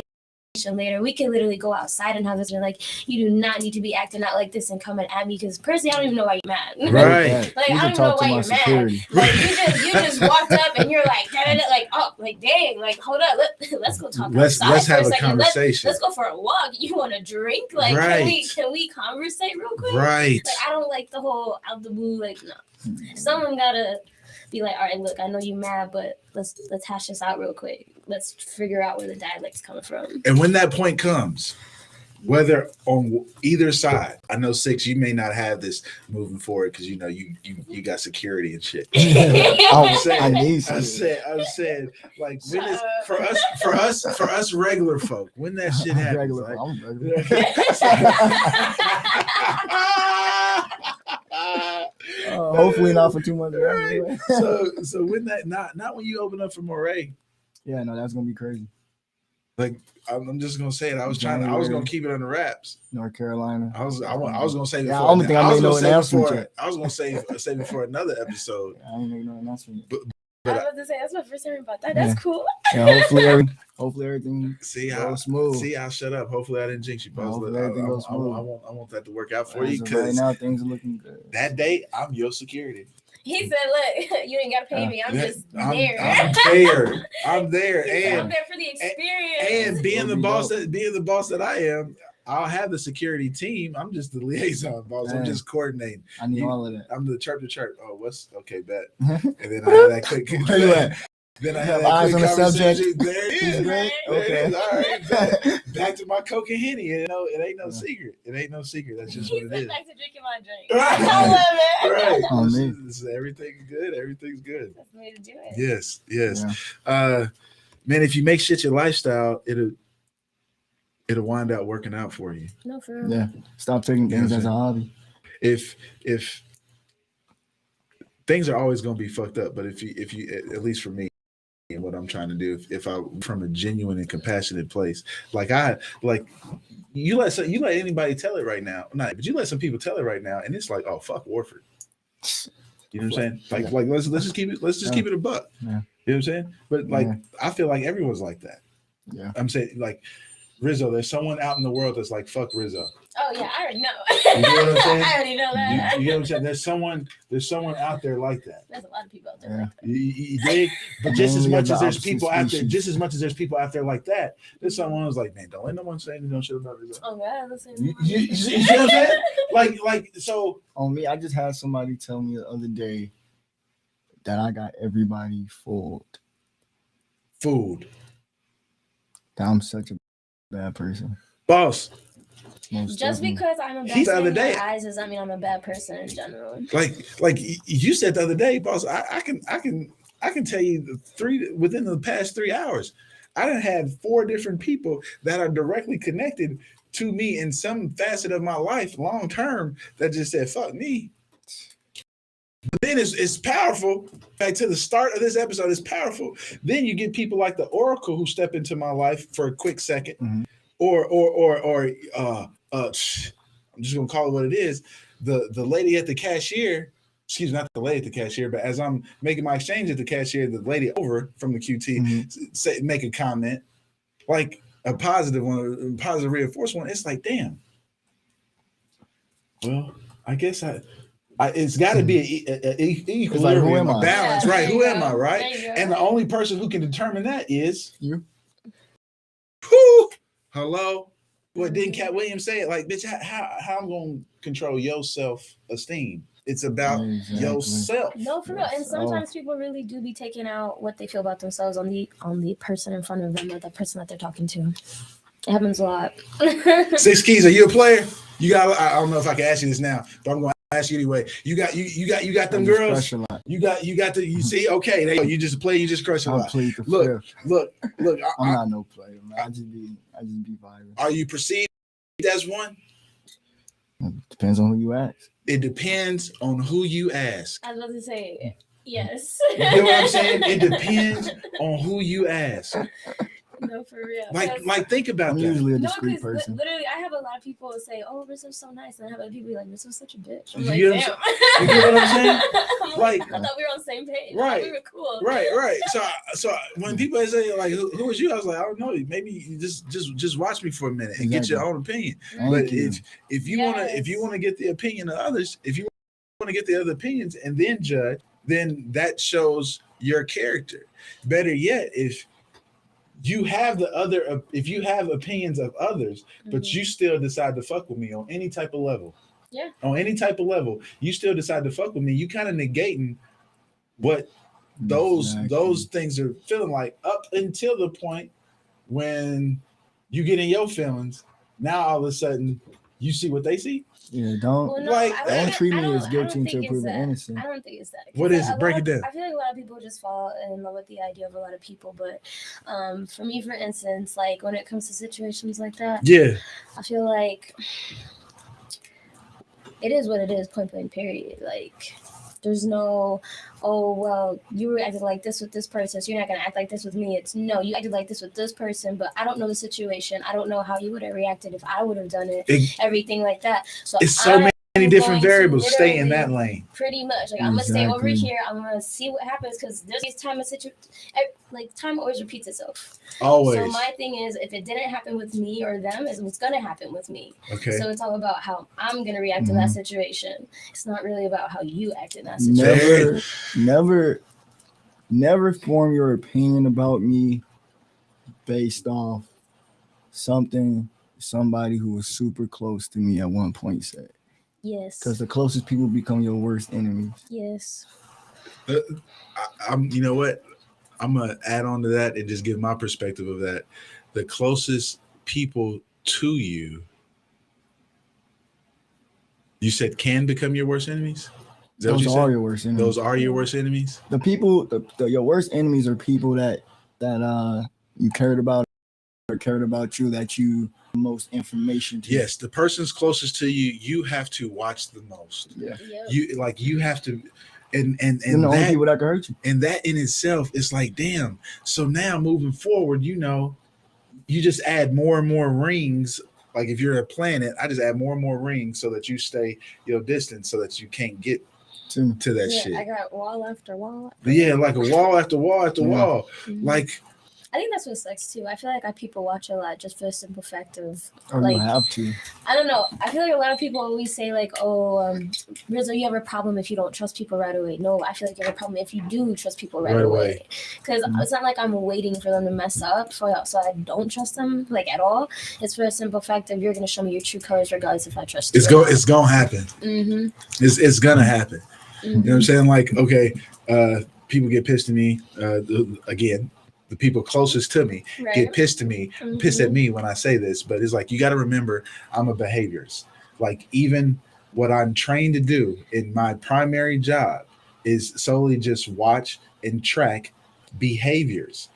later. We can literally go outside and have this. Like, you do not need to be acting out like this and coming at me, because personally, I don't even know why you're mad. Right. Like, I don't know why you're mad. Like, you just walked up and you're like, like, oh, like, dang, like, hold up, let's go talk. Let's have a conversation. Let's go for a walk. You want a drink? Like, can we conversate real quick? Right. Like, I don't like the whole out the blue. Like, no, someone gotta be like, all right, look, I know you mad, but let's hash this out real quick. Let's figure out where the dialect's coming from. And when that point comes, whether on either side, I know 6, you may not have this moving forward because you know you got security and shit. I said, like, when is, for us regular folk, when that shit happens, hopefully not for too much. Right. So when that not when you open up for Moray. Yeah, no, that's gonna be crazy. Like, I'm just gonna say it. I was gonna keep it under wraps. North Carolina. I was gonna say. Yeah, I don't think I made no announcement. I was gonna save it for another episode. I ain't make no announcement. I was about to say, that's my first time about that. That's cool. Yeah, hopefully everything goes smooth. See, I'll shut up. Hopefully I didn't jinx you, bro. Hopefully everything goes smooth. I want that to work out for you, because right now things are looking good. That day I'm your security. He said, look, you ain't gotta pay me. I'm just there. I'm there. And I'm there for the experience. And being the boss that I am, I'll have the security team. I'm just the liaison boss. I'm just coordinating. I need all of that. I'm the chirp to chirp. Oh, what's okay, bet. And then I have that quick. Then I have eyes on the subject. There it is. Great. Okay. All right. Back to my Coke and Henny. You know, it ain't no secret. It ain't no secret. That's just what it is. Back to drinking my drink. I love it. Right. Oh, everything's good. Everything's good. That's the way to do it. Yes. Yeah. Man, if you make shit your lifestyle, it'll wind up working out for you. No, for real. Yeah. Stop taking things as a hobby. If things are always going to be fucked up, but if you at least for me, and what I'm trying to do, if I'm from a genuine and compassionate place, you let anybody tell it right now, but you let some people tell it right now, and it's like, oh, fuck Warford. You know what I'm saying? Like let's just keep it a buck. Yeah. You know what I'm saying? But I feel like everyone's like that. Yeah. I'm saying, like, Rizzo. There's someone out in the world that's like, fuck Rizzo. Oh yeah, I already know. You know what I'm saying? I already know that. You get what I'm saying? There's someone out there like that. There's a lot of people out there like that. You dig? But just as Mainly much of the as there's opposite people out there, species. just as much as there's people out there like that, there's someone who's like, man, don't let no one say no shit about Rizzo. Oh God, listen. You see what I'm saying? Like so. On me, I just had somebody tell me the other day that I got everybody fooled. Food. That I'm such a bad person. Boss. Most Just definitely. because I'm a bad He's the person other in day. your eyes doesn't mean I'm a bad person in general. Like you said the other day, boss. I can tell you within the past 3 hours, I done had 4 different people that are directly connected to me in some facet of my life, long term, that just said fuck me. But then it's powerful. Back to the start of this episode, it's powerful. Then you get people like the Oracle who step into my life for a quick second, Mhm. or I'm just gonna call it what it is. The lady at the cashier, excuse me, not the lady at the cashier, but as I'm making my exchange at the cashier, the lady over from the QT make a comment, like a positive one, a positive reinforcement one. It's like, damn. Well, I guess it's got to be an equilibrium, a balance, Yeah, right? there Who you am I, go. right? There you go. And the only person who can determine that is You. Whew. Hello. What didn't Cat Williams say it? Like, bitch, how I'm gonna control your self-esteem? It's about Exactly. yourself. No, for real. And sometimes people really do be taking out what they feel about themselves on the person in front of them or the person that they're talking to. It happens a lot. 6 Keyz, are you a player? You got. I don't know if I can ask you this now, but I'm going to ask you anyway. You got them I just girls. crush a lot. You got you see. Okay, there you go. You just play. You just crush a I lot. plead the Look, fifth. look. I'm not no player, man. I just be vibing. Are you perceived as one? Depends on who you ask. It depends on who you ask. I was about to say yes. You know what I'm saying? It depends on who you ask. No, for real. Like think about I'm that. usually a No, discreet because person. literally, I have a lot of people say, "Oh, Rizzo's so nice," and I have other people be like, "Rizzo's such a bitch." I'm You like, get damn. You get what I'm saying? I'm Like- I thought we were on the same page. Right. We were cool. Right. So when people say like, who is you? I was like, I don't know. Maybe you just watch me for a minute and get your own opinion. Thank But you. if you want to get the opinion of others, if you want to get the other opinions and then judge, then that shows your character. Better yet, if you have opinions of others, but you still decide to fuck with me on any type of level. Yeah. On any type of level, you still decide to fuck with me. You kind of negating what those things are feeling like up until the point when you get in your feelings. Now all of a sudden you see what they see. Yeah, don't Well, no, Like, don't treat me I don't- as I guilty don't think until it's proven that. innocent. I don't think it's that. What is A it? Break lot it down. I feel like a lot of people just fall in love with the idea of a lot of people, but for me, for instance, like when it comes to situations like that, Yeah. I feel like it is what it is, point blank, period. Like, there's no, oh, well, you were acting like this with this person, so you're not going to act like this with me. It's no, you acted like this with this person, but I don't know the situation. I don't know how you would have reacted if I would have done it, everything like that. So It's so many different going to variables. Stay in literally- that lane. Pretty much, like I'm gonna stay over Exactly. here. I'm gonna see what happens because there's these time of like time always repeats itself. Always. So my thing is, if it didn't happen with me or them, it's what's gonna happen with me. Okay. So it's all about how I'm gonna react in that situation. It's not really about how you act in that situation. Never form your opinion about me based off somebody who was super close to me at one point said. Yes. Because the closest people become your worst enemies. Yes. I'm. You know what? I'm gonna add on to that and just give my perspective of that. The closest people to you, you said, can become your worst enemies. Is that what you Those said? are your worst enemies. Those are your worst enemies. The people, your worst enemies are people that you cared about or cared about you, that you most information to. Yes, the person's closest to you, you have to watch the most. Yeah. Yep. You have to, and You're the only that, people that can hurt you. and that in itself is like, damn. So now moving forward, you just add more and more rings. Like if you're a planet, I just add more and more rings so that you stay your distance, so that you can't get to that Yeah, shit. I got wall after wall. But yeah, like a wall after wall after wall. Mhm. Like I think that's what sucks too. I feel like people watch a lot just for the simple fact of Or like you have to. I don't know. I feel like a lot of people always say like, "Oh, Rizzo, you have a problem if you don't trust people right away." No, I feel like you have a problem if you do trust people right away. Because it's not like I'm waiting for them to mess up so I don't trust them like at all. It's for the simple fact of you're gonna show me your true colors regardless if I trust you. It's gonna happen. Mm-hmm. It's gonna happen. Mm-hmm. You know what I'm saying? Like, okay, people get pissed at me. Again, the people closest to me get pissed at me, pissed at me when I say this. But it's like you got to remember, I'm a behaviorist. Like even what I'm trained to do in my primary job is solely just watch and track behaviors,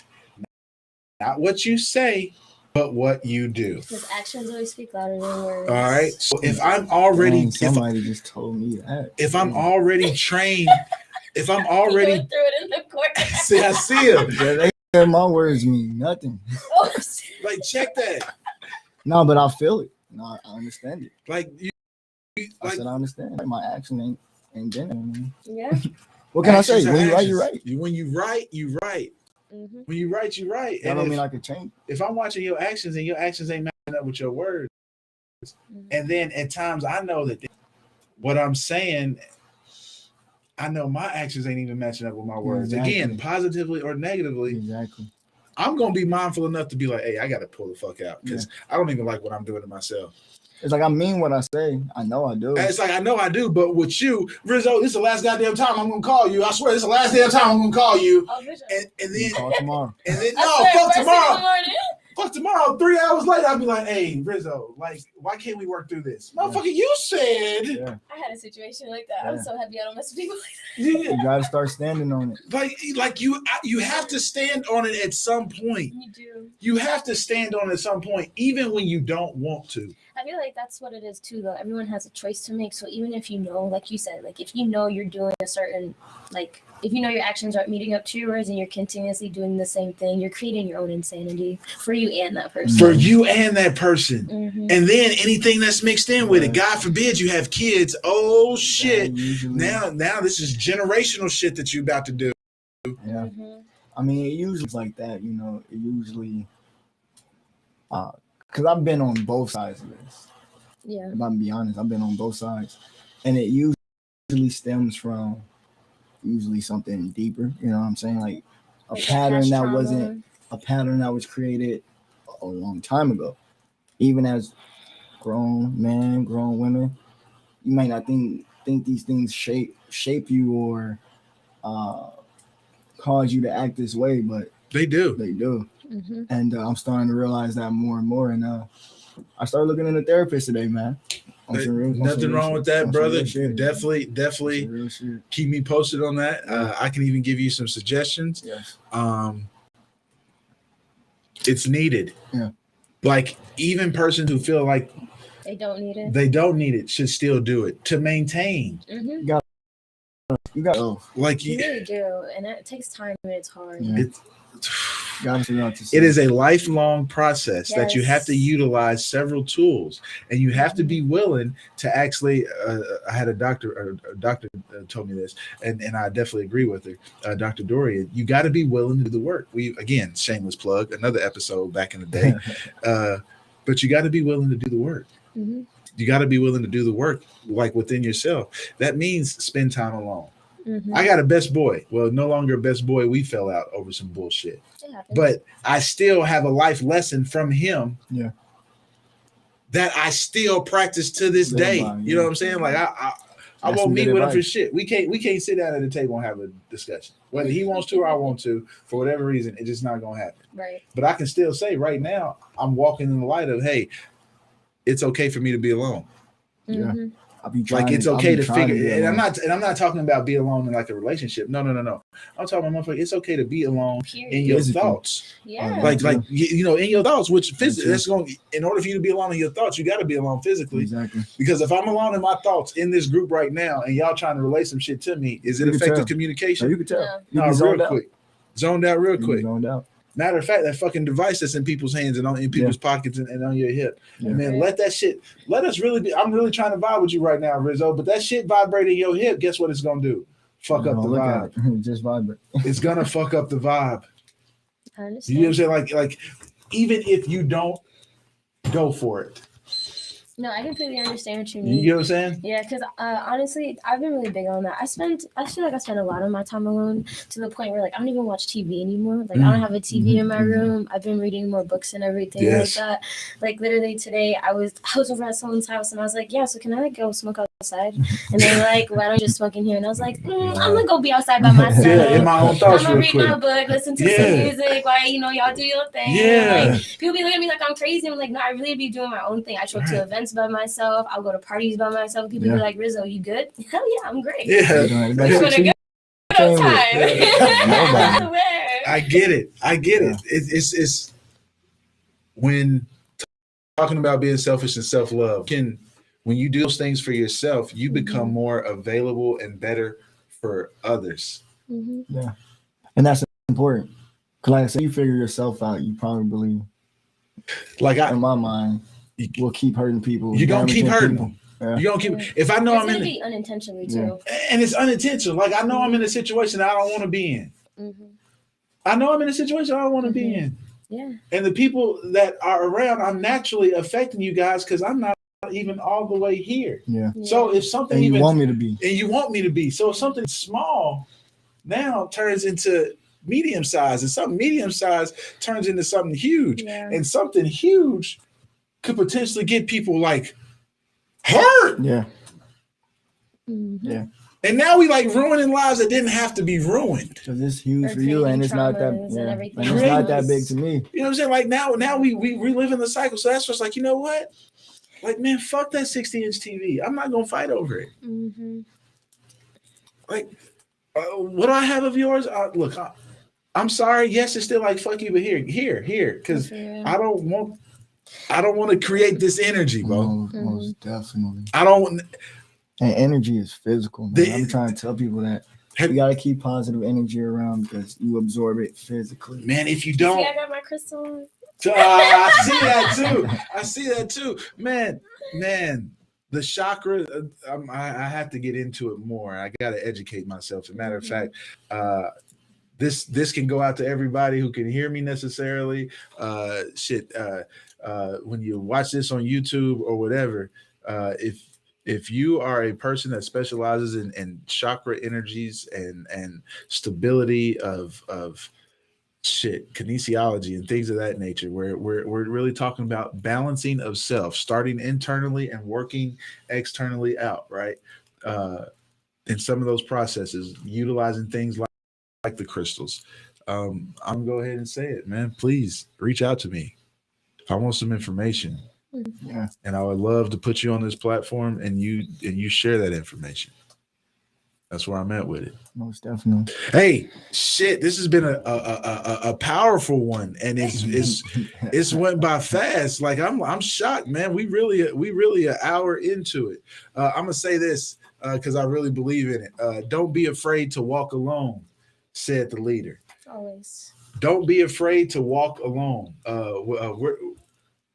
not what you say, but what you do. Because actions always speak louder than words. All right. So if I'm already, somebody just told me that. If I'm already trained, if I'm already threw it in the corner. See, I see him. Yeah, my words mean nothing. Like, check that. No, but I feel it. No, I understand it. Like, I said I understand. Like, my action ain't been. Yeah. What can I say? When you write, you write. When you write, you write. Mm-hmm. When you write, you write. That don't mean I could change. If I'm watching your actions and your actions ain't matching up with your words, and then at times I know that what I'm saying, I know my actions ain't even matching up with my words. Exactly. Again, positively or negatively. Exactly. I'm gonna be mindful enough to be like, hey, I gotta pull the fuck out because I don't even like what I'm doing to myself. It's like I mean what I say. I know I do. It's like I know I do, but with you, Rizzo, this is the last goddamn time I'm gonna call you. I swear, this is the last damn time I'm gonna call you. Oh, and then call tomorrow. And then fuck tomorrow. Fuck tomorrow. 3 hours later, I'll be like, hey, Rizzo, like, why can't we work through this? Motherfucker, you said. Yeah. I had a situation like that. I'm so happy I don't mess with people like that. You gotta start standing on it. Like you have to stand on it at some point. You do. You have to stand on it at some point, even when you don't want to. I feel like that's what it is too, though. Everyone has a choice to make. So even if you know, like you said, like if you know you're doing a certain, like if you know your actions aren't meeting up to your words and you're continuously doing the same thing, you're creating your own insanity for you and that person. For you and that person. Mm-hmm. And then anything that's mixed in with it. God forbid you have kids. Oh shit. Now this is generational shit that you're about to do. Yeah. Mm-hmm. I mean, it usually is like that, you know. It usually because I've been on both sides of this. Yeah. If I'm be honest, I've been on both sides. And it usually stems from something deeper, you know what I'm saying? Like a pattern that wasn't a pattern that was created a long time ago. Even as grown men, grown women, you might not think these things shape you or cause you to act this way, but they do. They do. Mm-hmm. And I'm starting to realize that more and more. And I started looking at a therapist today, man. Nothing wrong with that, brother. Definitely keep me posted on that. I can even give you some suggestions. Yes. It's needed. Yeah. Like even persons who feel like they don't need it should still do it to maintain. Mm-hmm. You got like you really do, and it takes time and it's hard. Yeah. It is a lifelong process that you have to utilize several tools, and you have to be willing to actually. I had a doctor told me this, and I definitely agree with her, Dr. Dorian. You got to be willing to do the work. We again, shameless plug, another episode back in the day, but you got to be willing to do the work. Mm-hmm. You got to be willing to do the work, like within yourself. That means spend time alone. Mm-hmm. I got a best boy. Well, no longer a best boy. We fell out over some bullshit. But I still have a life lesson from him. Yeah. That I still practice to this day. You know what I'm saying? Like I won't meet with him for shit. We can't sit down at the table and have a discussion. Whether he wants to or I want to, for whatever reason, it's just not gonna happen. Right. But I can still say right now, I'm walking in the light of, hey, it's okay for me to be alone. Yeah. Mm-hmm. Like it's okay to figure, and I'm not talking about be alone in like a relationship. No. I'm talking about it's okay to be alone in your thoughts. Yeah. Like you know, in your thoughts, which physically that's going. In order for you to be alone in your thoughts, you got to be alone physically. Exactly. Because if I'm alone in my thoughts in this group right now, and y'all trying to relay some shit to me, is it effective communication? No, you can tell. No, real quick. Zoned out real quick. Zoned out. Matter of fact, that fucking device that's in people's hands and in people's pockets and on your hip. Yeah. Man, let that shit, let us really be. I'm really trying to vibe with you right now, Rizzo, but that shit vibrating your hip, guess what it's going to do? Fuck up the vibe. Just vibrate. It's going to fuck up the vibe. I understand. You know what I'm saying? Like even if you don't go for it. No, I completely understand what you mean. You know what I'm saying? Yeah, because honestly, I've been really big on that. I feel like I spend a lot of my time alone to the point where like I don't even watch TV anymore. Like I don't have a TV in my room. I've been reading more books and everything like that. Like literally today, I was over at someone's house and I was like, yeah, so can I like go smoke outside? And they're like, why don't you just smoke in here? And I was like, I'm gonna go be outside by myself. In my own thoughts. I'm gonna read my book, listen to some music while y'all do your thing. Yeah. Like people be looking at me like I'm crazy. I'm like, no, I really be doing my own thing. I show up to events by myself. I'll go to parties by myself. People be like, Rizzo, you good? Hell yeah, I'm great. Yeah. I get it. It's when talking about being selfish and self-love, when you do those things for yourself, you become more available and better for others. Yeah. And that's important. Because like I said, you figure yourself out, you probably, in my mind, will keep hurting people. You're going to keep hurting them. Yeah. You're going to keep, if I know it's I'm in be unintentionally too. And it's unintentional. Like I know I'm in a situation that I don't want to be in. I know I'm in a situation I don't want to be in. Yeah. And the people that are around, I'm naturally affecting you guys because I'm not even all the way here. Yeah. So if something and you even want me to be. And you want me to be. So if something small now turns into medium size, and something medium size turns into something huge. Yeah. And something huge could potentially get people like hurt. Yeah. Yeah. And now we like ruining lives that didn't have to be ruined. Because it's huge for you, and it's not that. Yeah. And it's not that big to me. You know what I'm saying? Like now we relive in the cycle. So that's what's like, you know what? Like, man, fuck that 60-inch TV. I'm not gonna fight over it. Like, what do I have of yours? Look, I'm sorry. Yes, it's still like fuck you, but here, because I don't want to create this energy, bro. Most definitely. I don't. And energy is physical, man. I'm trying to tell people that you got to keep positive energy around because you absorb it physically. Man, if you don't. See, I got my crystal. I see that too. Man, the chakra, I have to get into it more. I got to educate myself. As a matter of fact, this can go out to everybody who can hear me necessarily. When you watch this on YouTube or whatever, if you are a person that specializes in chakra energies and stability of kinesiology and things of that nature, where we're really talking about balancing of self, starting internally and working externally out, right? In some of those processes, utilizing things like the crystals. I'm gonna go ahead and say it, man. Please reach out to me. I want some information. Yeah. And I would love to put you on this platform and you share that information. That's where I'm at with it. Most definitely. Hey, shit, this has been a powerful one, and it's went by fast. Like I'm shocked, man. We really an hour into it. I'm gonna say this because I really believe in it. Don't be afraid to walk alone, said the leader. Always. Don't be afraid to walk alone.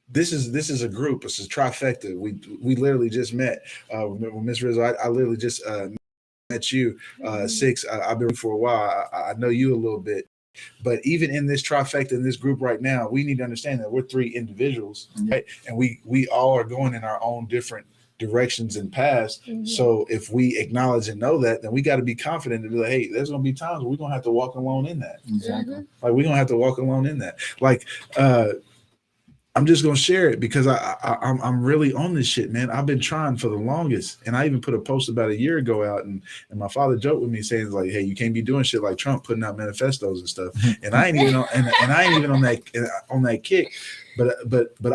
This is a group. It's a trifecta. We literally just met. Miss Rizzo, I literally just met you. Six. I've been for a while. I know you a little bit, but even in this trifecta, in this group right now, we need to understand that we're three individuals, right? And we all are going in our own different directions and paths. So if we acknowledge and know that, then we got to be confident to be like, hey, there's gonna be times where we're gonna have to walk alone in that. Exactly. Like we're gonna have to walk alone in that. Like I'm just gonna share it because I'm really on this shit, man. I've been trying for the longest, and I even put a post about a year ago out, and my father joked with me saying like, "Hey, you can't be doing shit like Trump putting out manifestos and stuff." And I ain't even on that kick. But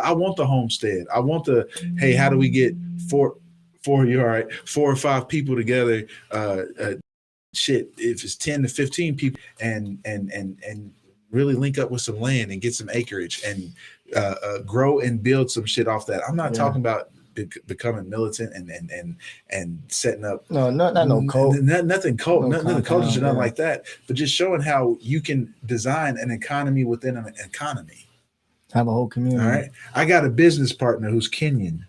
I want the homestead. I want the hey, how do we get four or five people together? Shit, if it's 10 to 15 people, and really link up with some land and get some acreage and grow and build some shit off that. I'm not talking about becoming militant and setting up not no cult, nothing cult, nothing culture, nothing yeah. like that. But just showing how you can design an economy within an economy. Have a whole community. All right. I got a business partner who's Kenyan.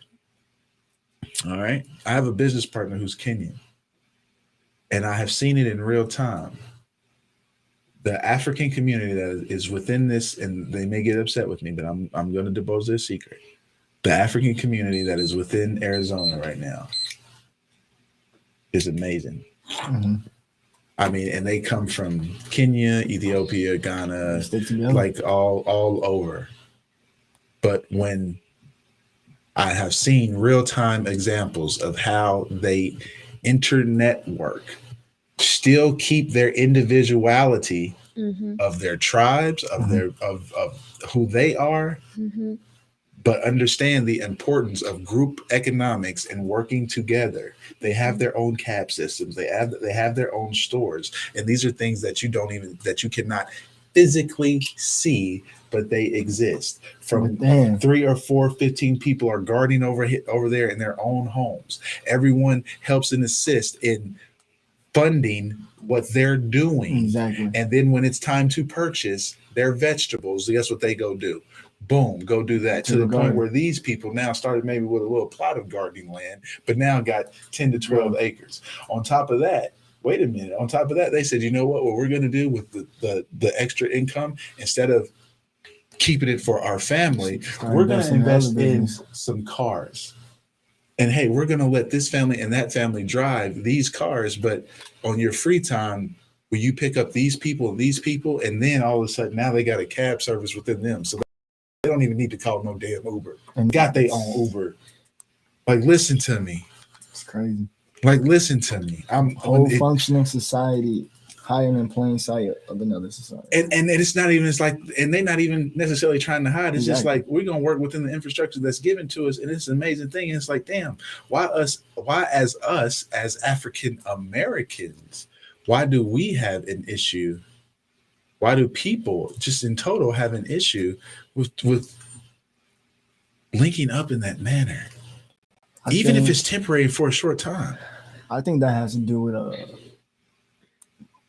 All right. I have a business partner who's Kenyan, and I have seen it in real time. The African community that is within this, and they may get upset with me, but I'm going to divulge their secret. The African community that is within Arizona right now is amazing. Mm-hmm. I mean, and they come from Kenya, Ethiopia, Ghana, like all over. But when I have seen real-time examples of how they internetwork, still keep their individuality of their tribes, of their of who they are, but understand the importance of group economics and working together. They have their own cab systems. They have their own stores, and these are things that you cannot physically see, but they exist. From 3 or 4, 15 people are guarding over there in their own homes. Everyone helps and assists in funding what they're doing. Exactly. And then when it's time to purchase their vegetables, guess what they go do? Boom, go do that. To the point where these people now started maybe with a little plot of gardening land, but now got 10 to 12 acres. On top of that, wait a minute. On top of that, they said, you know what we're going to do with the extra income, instead of keeping it for our family, we're going to invest in some cars. And hey, we're going to let this family and that family drive these cars, but on your free time, will you pick up these people, and then all of a sudden now they got a cab service within them. So they don't even need to call no damn Uber. And got their own Uber. Like, listen to me. It's crazy. Like, listen to me. I'm whole functioning society hiding in plain sight of another society. And it's not even, it's like, and they're not even necessarily trying to hide. It's just like, we're going to work within the infrastructure that's given to us. And it's an amazing thing. And it's like, damn, why as African Americans, why do we have an issue? Why do people just in total have an issue with linking up in that manner? Even if it's temporary for a short time. I think that has to do with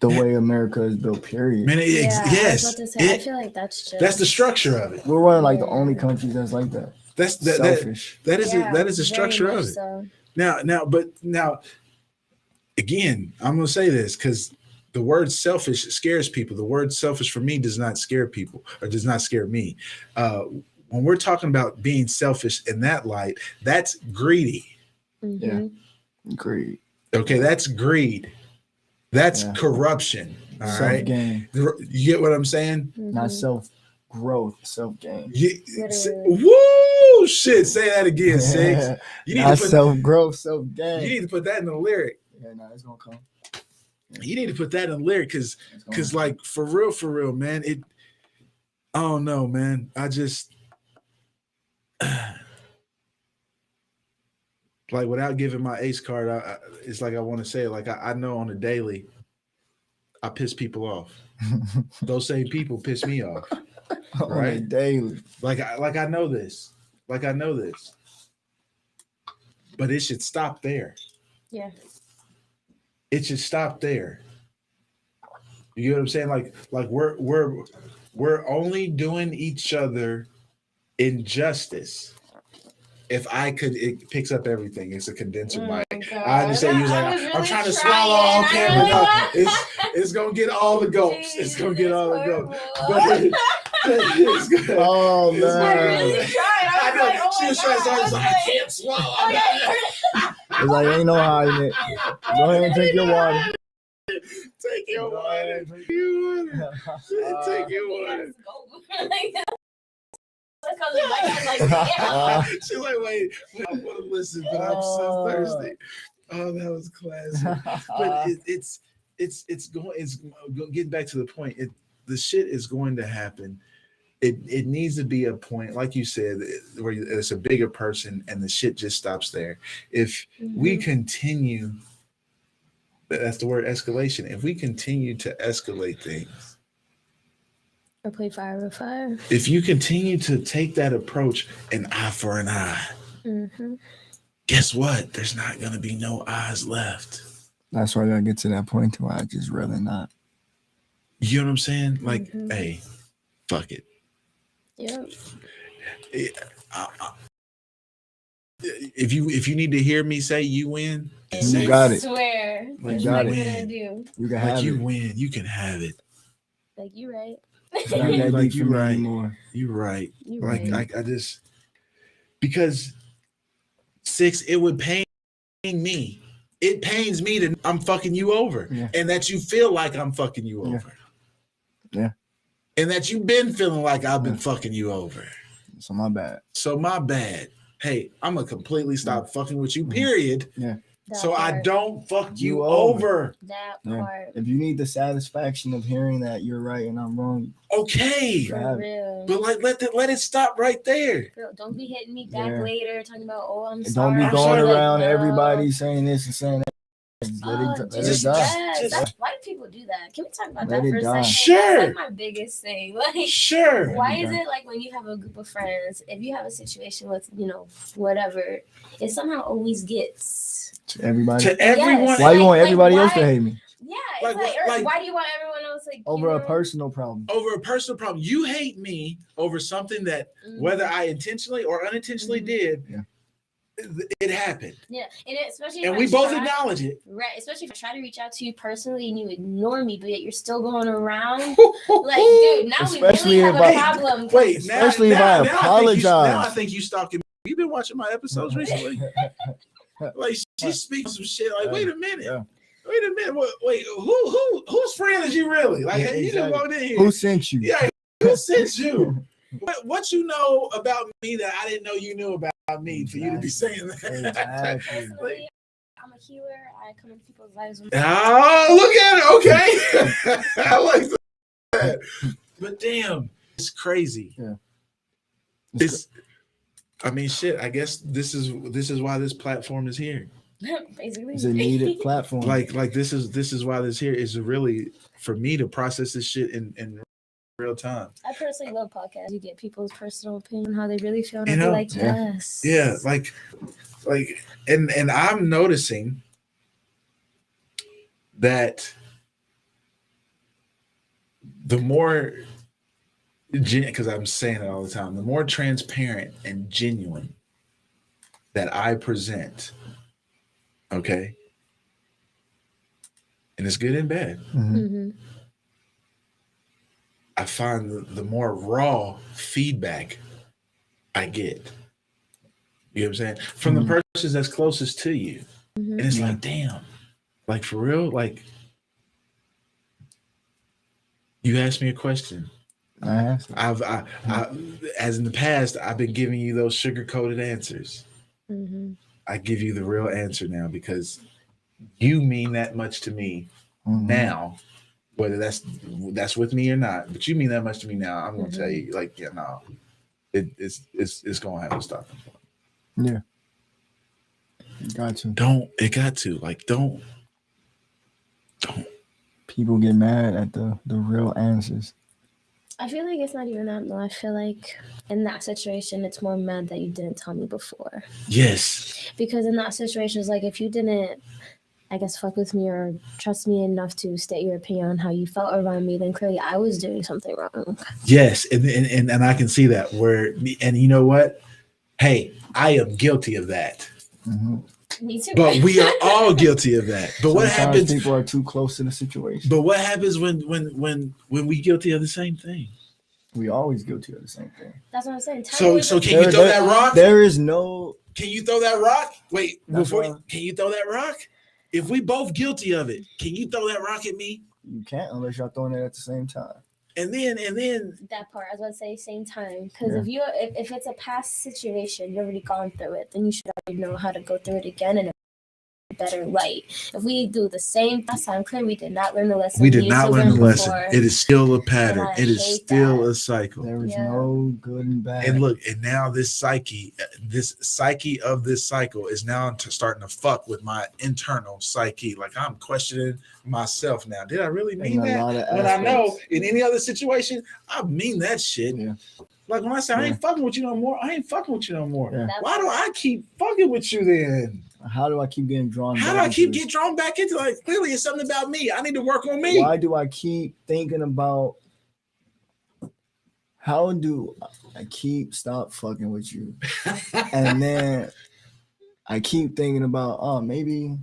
the way America is built, period. Man, yes. I feel like that's the structure of it. We're one of like the only countries that's like that. That's selfish. That is the structure of it. So. Now, again, I'm gonna say this because the word selfish scares people. The word selfish for me does not scare people, or does not scare me. When we're talking about being selfish in that light, that's greedy. Yeah, greed. Okay, that's greed. That's corruption. All right. Self-gain. You get what I'm saying? Not self-growth, self-gain. Woo! Shit, say that again, Six. You need not to self-growth, self-gain. You need to put that in the lyric. Yeah, no, it's gonna come. You need to put that in the lyric because like for real, man. I don't know, man. I just like, without giving my ace card, it's like I want to say, like, I know on a daily, I piss people off. Those same people piss me off. Right? On a daily. Like I know this. Like I know this. But it should stop there. Yeah. It should stop there. You know what I'm saying? Like we're only doing each other injustice. If it picks up everything. It's a condenser mic. I understand you was like, I'm trying to swallow on camera. No, it's gonna get all the gulps. It's gonna get all the gulps. Oh man. I really tried. I know. She was trying to say, I can't swallow. It's like, ain't no hiding it. Go ahead and drink your water. Take your water. Take your water. She's like, wait, I want to listen, but I'm so thirsty. Oh, that was classic. But it's getting back to the point. The shit is going to happen. It needs to be a point, like you said, where it's a bigger person and the shit just stops there. If we continue, that's the word, escalation. If we continue to escalate things, or play fire with fire. If you continue to take that approach, an eye for an eye, guess what? There's not going to be no eyes left. That's why I got to get to that point where I just rather not. You know what I'm saying? Like, hey, fuck it. Yeah. If you need to hear me say you win, you got it. I swear. You got it. You can have it. You win. You can have it. Like, you right. It's not that Like, deep for you me right. anymore. You're right. You Like right. I just because 6, it would pain me. It pains me that I'm fucking you over, Yeah. and that you feel like I'm fucking you Yeah. over. Yeah. And that you've been feeling like I've been fucking you over. So my bad. So my bad. Hey, I'm gonna completely stop fucking with you. Mhm. Period. Yeah. That So I part. don't fuck you You over. That Yeah. part. If you need the satisfaction of hearing that you're right and I'm wrong, Okay, For have it. real. but like let it stop right there. Girl, don't be hitting me back Yeah. later talking about, oh, I'm don't sorry. be I'm going sorry, like, around no. everybody saying this and saying that. Just let it Just, die. yes. Just- That's, why do people do that? Can we talk about Let that it for a die. second? Sure. That's like my biggest thing. Like, Sure. why Let it is die. it like when you have a group of friends, if you have a situation with, whatever, it somehow always gets To everybody. To everyone. Yes. Why you want Like, everybody else to why- hate me? yeah, it's Like- why do you want everyone else like Over a personal problem. Over a personal problem. You hate me over something that whether I intentionally or unintentionally did, Yeah. it happened. Yeah, and especially And if we I both try- acknowledge it. Right, especially if I try to reach out to you personally and you ignore me, but yet you're still going around. Like, dude, now Especially we really have if a I- problem. Wait, Especially if I apologize. Now I think you stalking me. You've been watching my episodes recently. Like she speaks some shit. Like, wait a minute. Yeah. Wait a minute. Wait, whose friend is you really? Like, Yeah, you just exactly. walked in here. Who sent you? Yeah, who sent you? What you know about me that I didn't know you knew about me for you to be saying that? Exactly. Personally, I'm a healer. I come into people's lives. Oh, look at it. Okay. I like that. But damn, it's crazy. Yeah. It's I mean, shit, I guess this is why this platform is here. Basically, It's a needed platform. Like this is why this here is really for me to process this shit in real time. I personally love podcasts. You get people's personal opinion on how they really feel, and You I'd be know? like, Yeah. yes, Yeah, like and I'm noticing that the more because I'm saying it all the time, the more transparent and genuine that I present, okay, and it's good and bad, Mm-hmm. I find the more raw feedback I get. You know what I'm saying? From the persons that's closest to you. Mm-hmm. And it's like, damn, like for real, like you asked me a question. I As in the past, I've been giving you those sugar-coated answers. Mm-hmm. I give you the real answer now because you mean that much to me now, whether that's with me or not. But you mean that much to me now. I'm gonna tell you, like, yeah, no, it's gonna have a stopping point. Yeah. Got to. Don't. People get mad at the real answers. I feel like it's not even that. No, I feel like in that situation, it's more mad that you didn't tell me before. Yes. Because in that situation, it's like if you didn't, I guess, fuck with me or trust me enough to state your opinion on how you felt around me, then clearly I was doing something wrong. Yes, and I can see that and you know what? Hey, I am guilty of that. Mm-hmm. Me too. But we are all guilty of that. But what Sometimes happens? people are too close to the situation. But what happens when we guilty of the same thing? We always guilty of the same thing. That's what I'm saying. So can you throw that rock? There is no. Can you throw that rock? Wait, That's can you throw that rock? If we both guilty of it, can you throw that rock at me? You can't unless y'all throwing it at the same time. And then that part, I was about to say same time. Because if it's a past situation, you've already gone through it, then you should already know how to go through it again in a better light. If we do the same last time, clearly we did not learn the lesson. we did not learn the lesson. Before. It is still a pattern. I It is hate still that. a cycle. There is no good and bad. And look, and now this psyche of this cycle is now starting to fuck with my internal psyche. Like I'm questioning myself now. Did I really mean that? When I know in any other situation, I mean that shit. Yeah. Like when I say I ain't fucking with you no more, I ain't fucking with you no more. Yeah. Why do I keep fucking with you then? How do I keep getting drawn? How do I keep getting drawn back into like clearly it's something about me. I need to work on me. Why do I keep thinking about how do I keep stop fucking with you? And then I keep thinking about, oh, maybe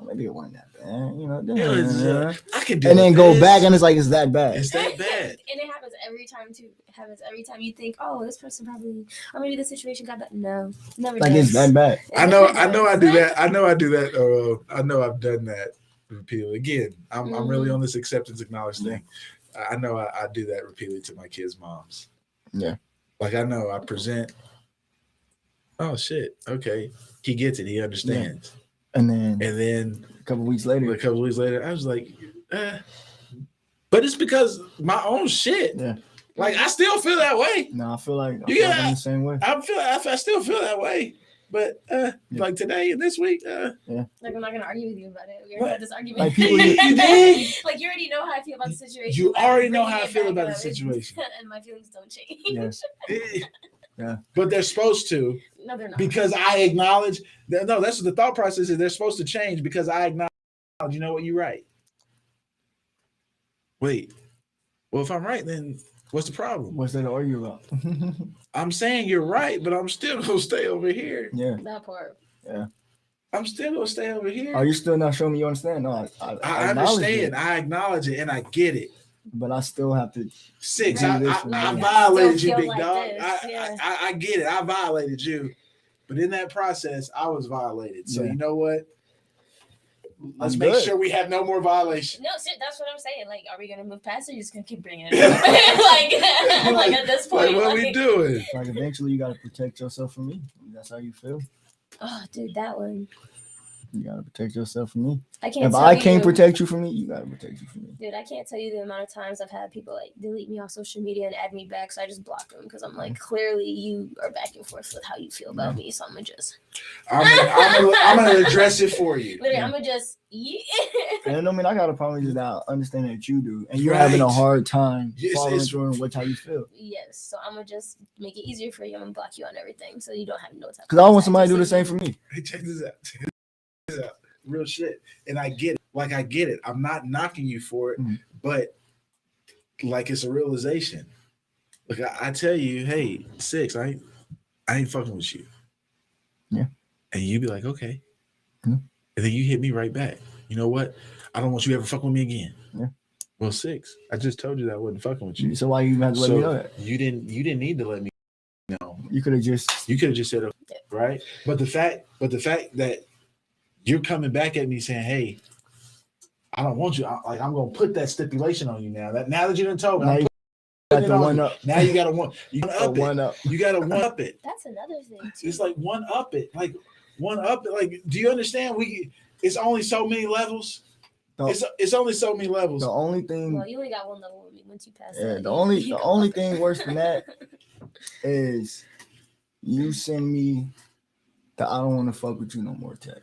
maybe it wasn't that bad, you know. I can do And then go this. back, and it's like it's that bad. It's that bad. And it happens every time too. It happens every time you think, oh, this person probably, or maybe the situation got better. No, never. Like does. it's that bad. I know I do that. I know I do that. I know I've done that repeatedly. Again, I'm really on this acceptance acknowledge thing. I know I do that repeatedly to my kids' moms. Yeah. Like I know I present. Oh shit. Okay. He gets it. He understands. Yeah. And then a couple weeks later, I was like, but it's because my own shit. Yeah. Like I still feel that way. No, I feel like I'm the same way. I still feel that way. But like today and this week, like I'm not gonna argue with you about it. We're gonna have this argument. Like people, like you already know how I feel about the situation. You already know how I feel about the situation, and my feelings don't change. Yes. Yeah. But they're supposed to. No, they're not. Because I acknowledge that. No, that's what the thought process is. They're supposed to change because I acknowledge. You know what? You're right. Wait. Well, if I'm right, then what's the problem? What's there to argue about? I'm saying you're right, but I'm still gonna stay over here. Yeah. That part. Yeah. I'm still gonna stay over here. Are you still not showing me you understand? No, I understand. I acknowledge it and I get it. But I still have to. 6. do I this for you. violated you, Still big like dog. this, I get it. I violated you. But in that process, I was violated. So Yeah. you know what? Let's I'm make good. sure we have no more violations. No, that's what I'm saying. Like, are we gonna move past it? Or you just gonna keep bringing it up? like at this point, Like, what we doing? Like eventually, you gotta protect yourself from me. That's how you feel. Oh, dude, that one. You gotta protect yourself from me. I can't. If tell I you, can't protect you from me, you gotta protect you from me. dude, I can't tell you the amount of times I've had people like delete me off social media and add me back, so I just block them because I'm like, clearly you are back and forth with how you feel about me, so I'm gonna just. I'm gonna address it for you. Literally, I'm gonna just. And I mean, I got a problem just now understanding that you do, and you're having a hard time following through and how you feel. Yes, so I'm gonna just make it easier for you. I'm gonna block you on everything, so you don't have no time. Because I want somebody to do the same for me. Hey, check this out. Check this out. Real shit. And I get it. Like I get it. I'm not knocking you for it, but like it's a realization. Like I tell you, hey, 6, I ain't fucking with you. Yeah. And you be like, okay. Yeah. And then you hit me right back. You know what? I don't want you ever fucking with me again. Yeah. Well, 6, I just told you that I wasn't fucking with you. So why you have to let me know that? You didn't need to let me know. You could have just said, okay, right? But the fact that you're coming back at me saying, hey, I don't want you. I'm gonna put that stipulation on you now. Now that you done told me, now you got the one up. Now you gotta one up it. You gotta one up it. That's another thing too. It's like one up it. Like one up it. Like, do you understand? It's only so many levels. It's only so many levels. The only thing. Well, you only got one level with me once you pass. Yeah. That, The only thing worse than that is you send me that I don't want to fuck with you no more text.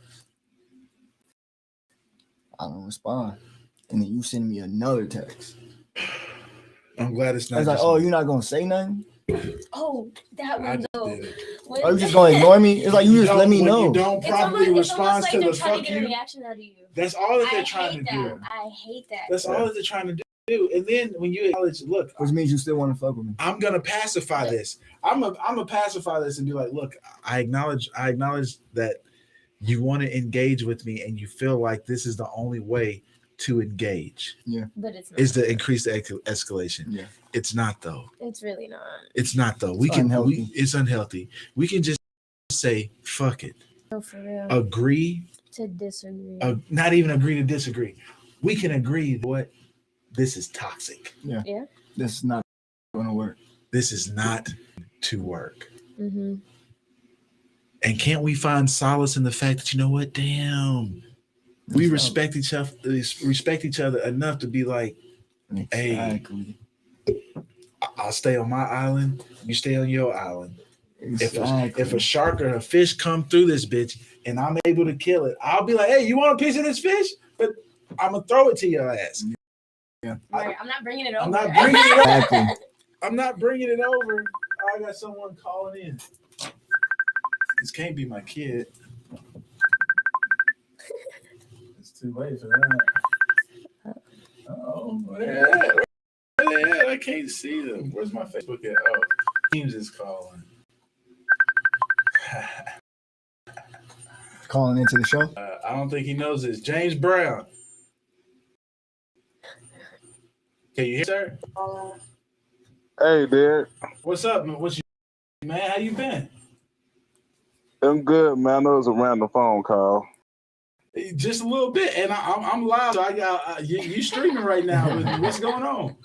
I don't respond, and then you send me another text. I'm glad it's not. It's like, oh, you're not gonna say nothing. Oh, that one though. Are you just gonna ignore me? It's like you just let me know. You don't properly respond to the fuck you. Reaction out of you. That's all that they're trying to do. I hate that. That's all that they're trying to do. And then when you acknowledge, look, which means you still want to fuck with me. I'm gonna pacify this. I'm gonna pacify this and be like, look, I acknowledge that you want to engage with me, and you feel like this is the only way to engage. Yeah, but it's not. Is to increase the escalation. Yeah, it's not though. It's really not. It's not though. It's unhealthy. We can just say fuck it. No, for real. Agree to disagree. Not even agree to disagree. We can agree that what this is toxic. Yeah. Yeah. This is not going to work. This is not to work. Mm-hmm. And can't we find solace in the fact that, you know what? Damn, we respect each other enough to be like, exactly. Hey, I'll stay on my island. You stay on your island. Exactly. If a shark or a fish come through this bitch and I'm able to kill it, I'll be like, hey, you want a piece of this fish? But I'm gonna throw it to your ass. Yeah. Right. I'm not bringing it over. I'm not bringing it over. Exactly. I'm not bringing it over. I got someone calling in. This can't be my kid. It's too late for that. Oh, where they at? I can't see them. Where's my Facebook at? Oh, Keyz is calling. Calling into the show? I don't think he knows this. James Brown. Can you hear, sir? Hey, Derek. What's up, man? Man? How you been? I'm good, man. I know it's a random phone call. Just a little bit, and I'm live. So I got you streaming right now with me. What's going on?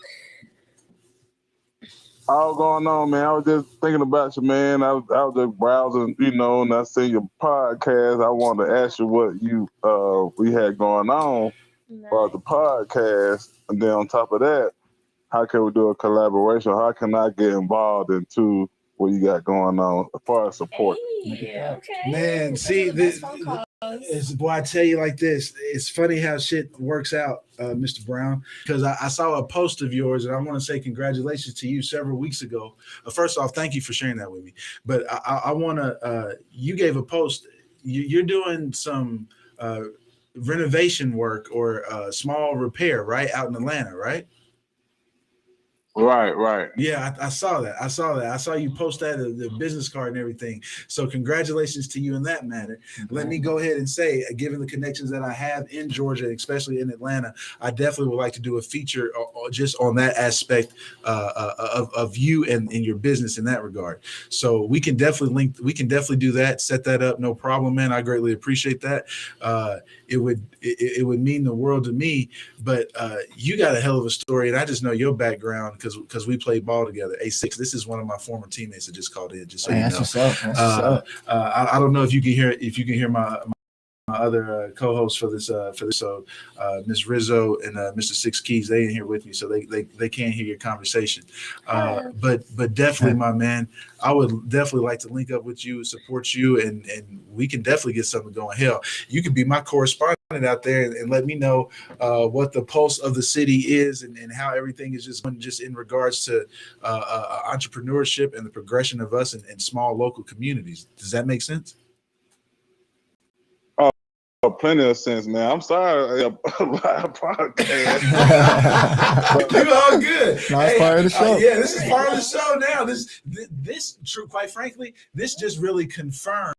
All going on, man. I was just thinking about you, man. I was just browsing, and I seen your podcast. I wanted to ask you what we had going on about the podcast, and then on top of that, how can we do a collaboration? How can I get involved into what you got going on as far as support? Hey, okay. Man, see, boy, I tell you like this. It's funny how shit works out, Mr. Brown, because I saw a post of yours, and I want to say congratulations to you several weeks ago. First off, thank you for sharing that with me. But I want to, you gave a post. You're doing some renovation work or small repair, right, out in Atlanta, right? Right. Yeah, I saw that. I saw you post that, the business card and everything. So congratulations to you in that matter. Mm-hmm. Let me go ahead and say, given the connections that I have in Georgia, especially in Atlanta, I definitely would like to do a feature just on that aspect of you and your business in that regard. So we can definitely do that, set that up, no problem, man. I greatly appreciate that. It would mean the world to me. But you got a hell of a story, and I just know your background because we played ball together. A6. This is one of my former teammates that just called in. Just so you know. That's what's up. I don't know if you can hear my other co-hosts for this. So Miss Rizzo and Mr. Six Keyz, they in here with me, so they can't hear your conversation. But definitely, my man, I would definitely like to link up with you, support you, and we can definitely get something going. Hell, you could be my correspondent out there and let me know what the pulse of the city is and how everything is just in regards to entrepreneurship and the progression of us in small local communities. Does that make sense? Plenty of sense, man. I'm sorry, live podcast. You all good. No, it's part of the show. Yeah, this is part of the show now. This true, quite frankly, this just really confirms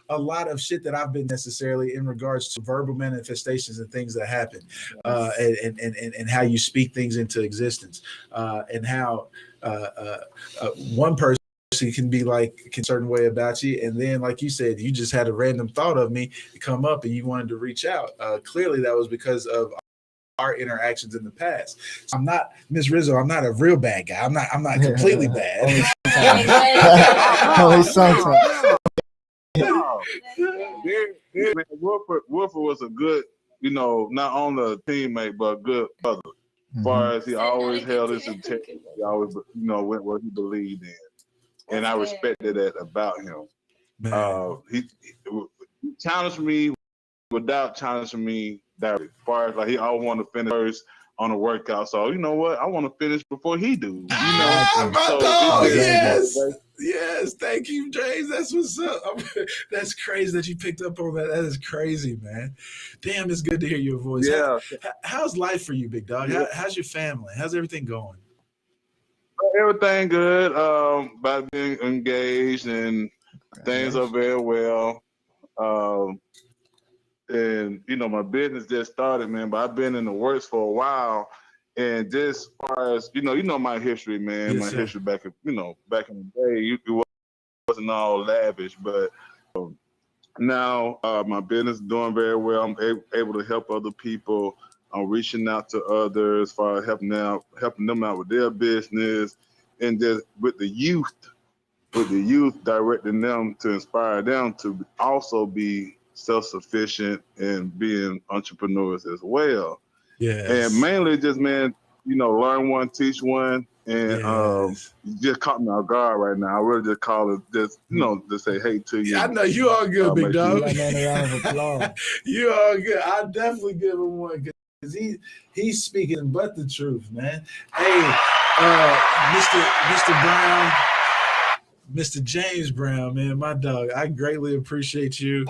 a lot of shit that I've been necessarily in regards to verbal manifestations and things that happen, and how you speak things into existence, and how one person can be like a certain way about you, and then like you said, you just had a random thought of me come up and you wanted to reach out. Clearly that was because of our interactions in the past. So I'm not Miss Rizzo, I'm not a real bad guy. I'm not completely bad. Only sometimes. Wolford was a good, not only a teammate but a good brother. As far as he always held his integrity, he always went where he believed in. And I respected that about him. He challenged me without challenging me directly. As far as like he always wanted to finish first on a workout. So you know what? I want to finish before he do. Yes. Thank you, James. That's what's up. That's crazy that you picked up on that. That is crazy, man. Damn, it's good to hear your voice. Yeah. How's life for you, big dog? Yeah. How's your family? How's everything going? Everything good. About being engaged and things are very well. And my business just started, man. But I've been in the works for a while, and just as far as my history, man. Yes, my sir. history back in the day, it wasn't all lavish, but now my business is doing very well. I'm able to help other people. I'm reaching out to others as far as helping them out with their business, and just with the youth, directing them to inspire them to also be self-sufficient and being entrepreneurs as well. Yes. And mainly just, man, learn one, teach one, and Yes. you just caught me off guard right now. I really just call it just, to say hey to you. Yeah, I know you all good, big dog. Like that, a round of applause. You all good. I definitely give him one because he's speaking but the truth, man. Hey, Mr. Brown, Mr. James Brown, man, my dog. I greatly appreciate you.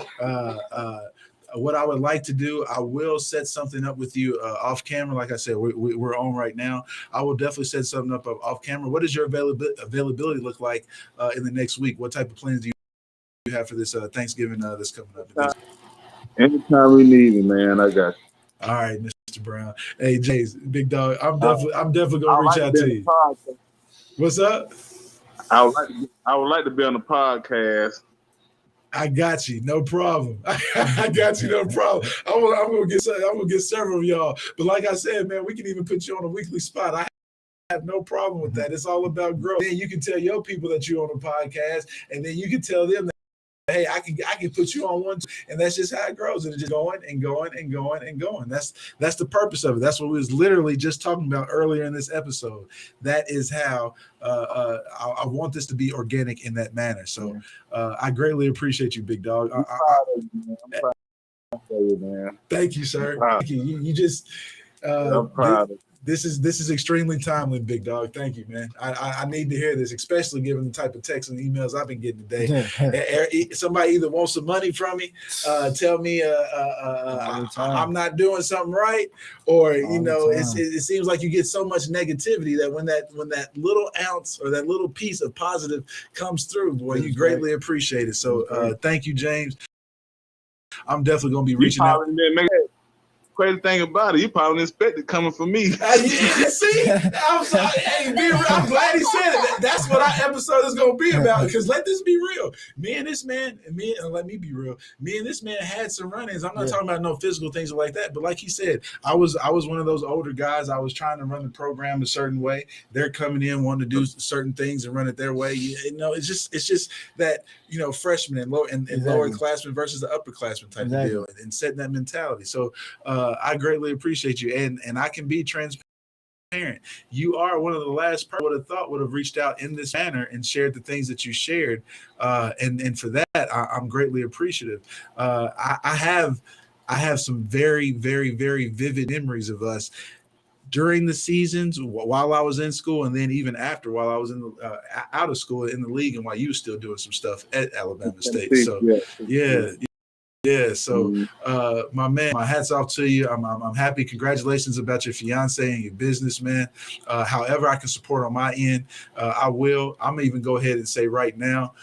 What I would like to do, I will set something up with you off camera. Like I said, we're on right now. I will definitely set something up off camera. What does your availability look like in the next week? What type of plans do you have for this Thanksgiving that's coming up? Anytime we need it, man, I got you. All right, Mr. Brown. Hey, Jace, big dog. I'm definitely gonna reach out to you. What's up? I would like to be on the podcast. I got you, no problem. I got you, no problem. I'm gonna get several of y'all. But like I said, man, we can even put you on a weekly spot. I have no problem with that. It's all about growth. Then you can tell your people that you're on a podcast, and then you can tell them that, hey, I can put you on one, and that's just how it grows. And it's just going and going and going and going. That's the purpose of it. That's what we was literally just talking about earlier in this episode. That is how I want this to be organic in that manner. So I greatly appreciate you, big dog. I'm proud of you, man. Thank you, sir. Thank you. You just I'm proud of you. This is extremely timely, big dog. Thank you, man. I need to hear this, especially given the type of texts and emails I've been getting today. Somebody either wants some money from me, tell me I'm not doing something right, or it seems like you get so much negativity that when that little ounce or that little piece of positive comes through, boy, you greatly appreciate it. So thank you, James. I'm definitely gonna be reaching out. Crazy thing about it, you probably didn't expect it coming from me. See, I'm sorry. Hey, I'm glad he said it. That's what our episode is gonna be about. Because let this be real. Let me be real. Me and this man had some run-ins. I'm not talking about no physical things like that, but like he said, I was one of those older guys. I was trying to run the program a certain way. They're coming in wanting to do certain things and run it their way. It's just that freshmen and lower classmen versus the upperclassmen type of deal, and setting that mentality. So. I greatly appreciate you, and I can be transparent. You are one of the last people I would have reached out in this manner and shared the things that you shared, and for that I'm greatly appreciative. I have some very, very, very vivid memories of us during the seasons while I was in school, and then even after while I was in the, out of school in the league, and while you were still doing some stuff at Alabama State. So yeah, so my man, my hats off to you. I'm happy. Congratulations about your fiance and your business, man. However I can support on my end, I will. I'm gonna even go ahead and say right now,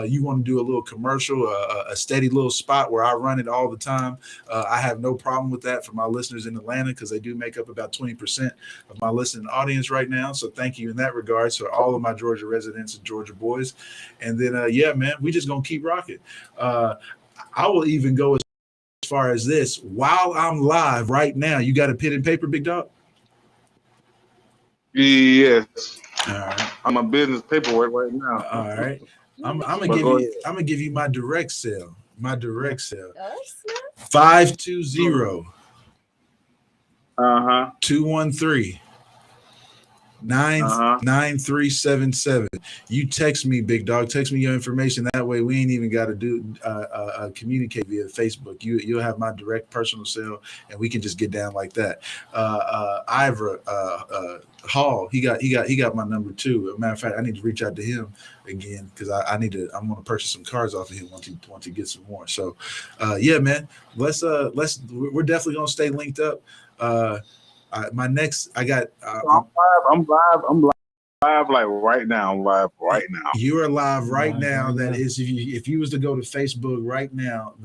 you want to do a little commercial, a steady little spot where I run it all the time. I have no problem with that for my listeners in Atlanta, because they do make up about 20% of my listening audience right now. So thank you in that regard to all of my Georgia residents and Georgia boys. And then man, we just gonna keep rocking. I will even go as far as this. While I'm live right now, you got a pen and paper, big dog? Yes. All right. I'm on business paperwork right now. All right. I'm gonna give you my direct sale. My direct sale. 520 213 9377. You text me, big dog. Text me your information. That way we ain't even got to do communicate via Facebook. You'll have my direct personal cell, and we can just get down like that. Ivor Hall, he got my number too. As a matter of fact, I need to reach out to him again, because I'm going to purchase some cars off of him once he gets some more. So man, we're definitely gonna stay linked up. I'm live like right now. I'm live right now. You are live right now. That is, if you was to go to Facebook right now,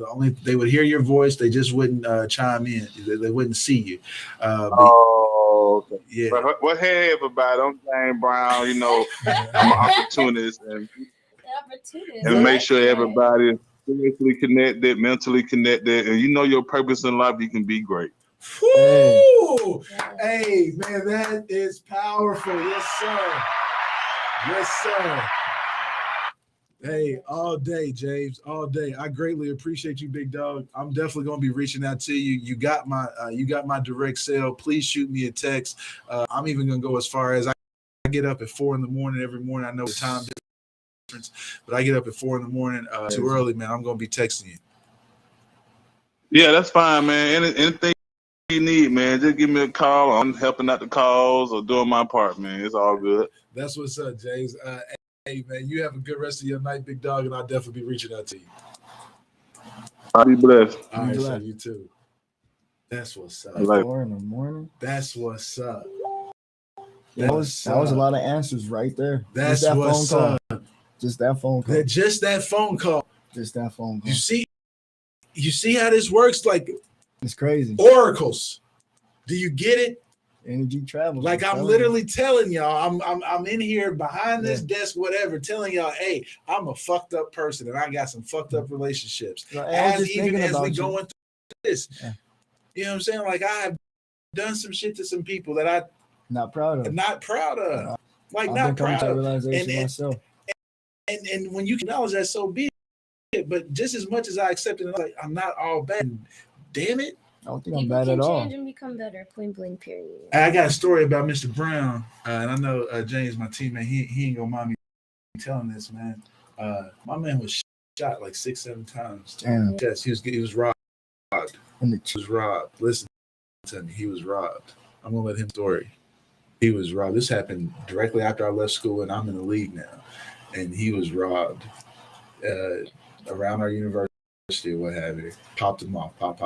they would hear your voice. They just wouldn't chime in. They wouldn't see you. Okay. Yeah. Well, hey everybody, I'm James Brown. I'm an opportunist, and make sure everybody is spiritually connected, mentally connected, and your purpose in life. You can be great. Woo! Hey, man, that is powerful. Yes, sir. Yes, sir. Hey, all day, James, all day. I greatly appreciate you, big dog. I'm definitely gonna be reaching out to you. You got my direct sale. Please shoot me a text. I'm even gonna go as far as I get up at 4 a.m. every morning. I know the time difference, but I get up at 4 a.m. Too early, man. I'm gonna be texting you. Yeah, that's fine, man. Anything you need, man, just give me a call. I'm helping out the calls or doing my part, man. It's all good. That's what's up, James. Hey, man, you have a good rest of your night, big dog, and I'll definitely be reaching out to you. I'll be blessed. All right, so you too. That's what's up. 4 in the morning. That's what's up. That was a lot of answers right there. That's what's phone call. up. Just that phone call. Just that phone call. Just that phone call. You see, you see how this works? Like It's crazy. oracles. Do you get it? Energy travels. Like I'm literally telling y'all, I'm in here behind this desk, whatever, telling y'all, hey, I'm a fucked up person and I got some fucked up relationships. As we going through this, you know what I'm saying? Like I've done some shit to some people that I'm not proud of. Like not proud of. Myself. And when you can acknowledge that, so be it. But just as much as I accept it, like I'm not all bad. Damn it. I don't think I'm bad at all. Change and become better. Point blank. Period. I got a story about Mr. Brown, and I know James, my teammate, he ain't gonna mind me telling this, man. My man was shot like 6-7 times. Damn. Yes, he was robbed. He was robbed. Listen to me, he was robbed. I'm gonna let him story. He was robbed. This happened directly after I left school, and I'm in the league now. And he was robbed around our university. What have you? Popped him off. Pop.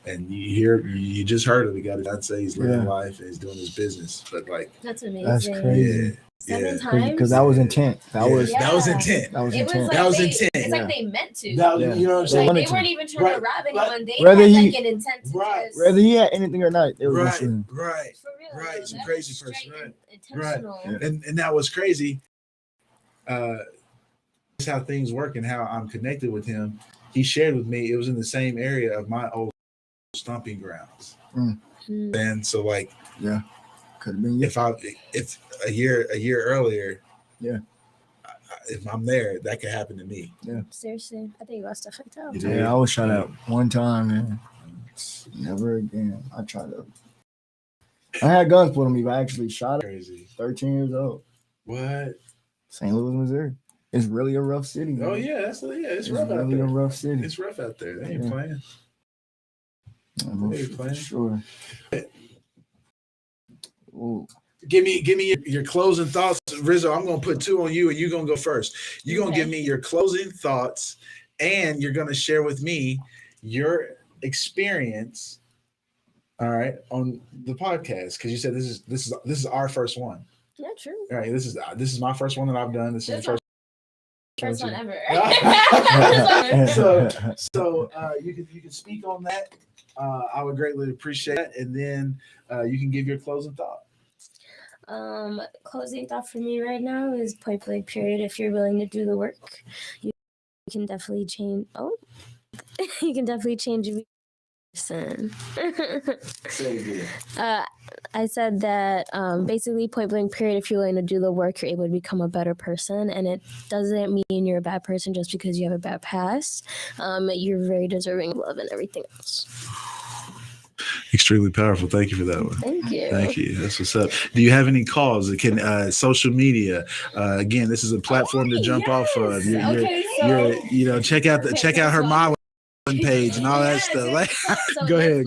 And you just heard him. He got to say he's living life and he's doing his business. But like that's amazing. That's crazy. Seven times? Because that was intent. That was intent. It was intent. It's like they meant to. You know what I'm saying? Like they weren't even trying to rob anyone. They whether had like an intent to whether he had anything or not, they were right. For real, Right. Some crazy person. Intentional. Right. And that was crazy. That's how things work and how I'm connected with him. He shared with me it was in the same area of my old stomping grounds. And so like could have been you. If a year earlier, if I'm there, that could happen to me. Yeah. Seriously, I think you lost stuff like that. Yeah, I was shot out one time, man. Never again. I had guns put on me, but I actually shot it. Crazy. 13 years old. What? St. Louis, Missouri. It's really a rough city. Man. Oh yeah, it's rough out really there. A rough city. It's rough out there. They ain't playing. They ain't playing. Sure. Ooh. Give me your closing thoughts, Rizzo. I'm gonna put 2 on you, and you're gonna go first. You're gonna give me your closing thoughts, and you're gonna share with me your experience. All right, on the podcast, because you said this is our first one. Yeah, true. All right, this is my first one that I've done. This is the first one ever. so you can speak on that. I would greatly appreciate it, and then you can give your closing thought. Closing thought for me right now is point blank period. If you're willing to do the work, you can definitely change. You can definitely change your person. I said that basically point blank period, if you're willing to do the work, you're able to become a better person, and it doesn't mean you're a bad person just because you have a bad past. You're very deserving of love and everything else. Extremely powerful. Thank you for that one. Thank you. Thank you. That's what's up. Do you have any calls? It can social media. Again, this is a platform to jump off of. Check out her modeling page and all that stuff. Like, so go ahead.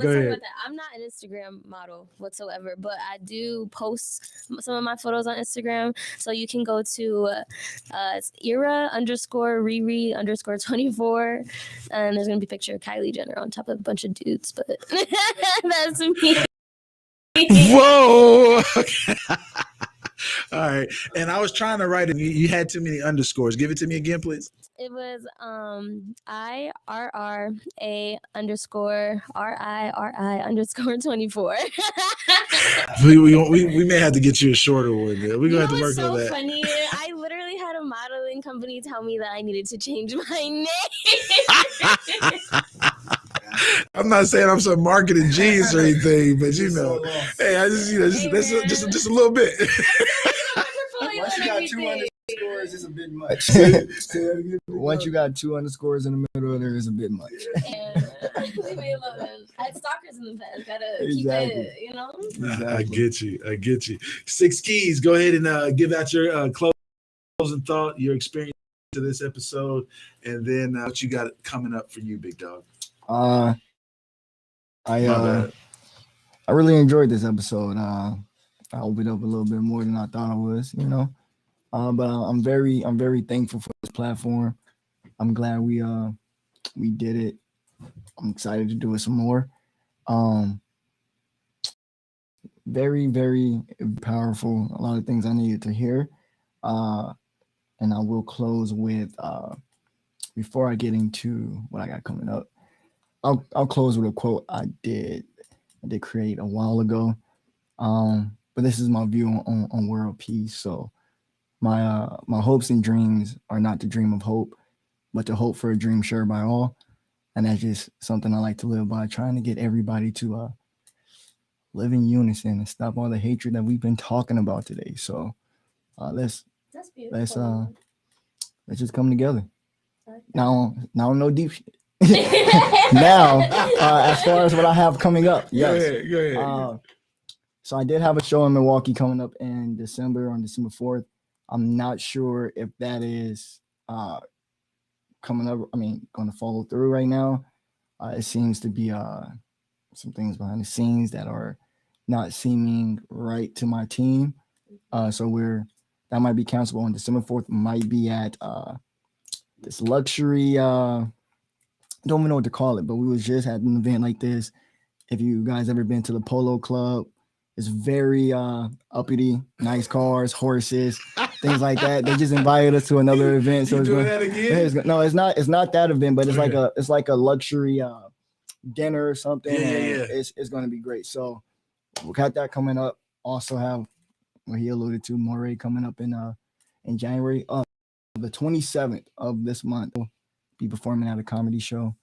I'm not an Instagram model whatsoever, but I do post some of my photos on Instagram. So you can go to era_Riri_24, and there's gonna be a picture of Kylie Jenner on top of a bunch of dudes, but that's me. Whoa. All right. And I was trying to write it. You had too many underscores. Give it to me again, please. It was IRRA_RIRI_24. we may have to get you a shorter one. We're gonna have to work on that. Funny. I literally had a modeling company tell me that I needed to change my name. I'm not saying I'm some marketing genius or anything, but hey, I just just a little bit. Once you got 2 underscores, it's a bit much. Once you got 2 underscores in the middle, there is a bit much. Leave me alone. I had stalkers in the past. Gotta keep it, you know. Exactly. I get you. 6 Keyz. Go ahead and give out your closing thought, your experience to this episode, and then what you got coming up for you, big dog. I really enjoyed this episode. I opened up a little bit more than I thought I was, you know. But I'm very thankful for this platform. I'm glad we did it. I'm excited to do it some more. Very, very powerful. A lot of things I needed to hear. And I will close with before I get into what I got coming up, I'll close with a quote I did create a while ago. But this is my view on world peace. So my hopes and dreams are not to dream of hope, but to hope for a dream shared by all. And that's just something I like to live by, trying to get everybody to live in unison and stop all the hatred that we've been talking about today. So let's just come together. Now no deep shit. Now, as far as what I have coming up, yes. Go ahead. So I did have a show in Milwaukee coming up in December, on December 4th. I'm not sure if that is coming up. I mean, going to follow through right now. It seems to be some things behind the scenes that are not seeming right to my team. So that might be cancelable on December 4th. Might be at this luxury. Don't even know what to call it, but we was just at an event like this. If you guys ever been to the Polo Club, it's very uppity, nice cars, horses, things like that. They just invited us to another event. So doing that again? No, it's not that event, but it's like a luxury dinner or something. Yeah. It's going to be great. So we got that coming up. Also have what he alluded to, Moray coming up in January. The 27th of this month, we'll be performing at a comedy show.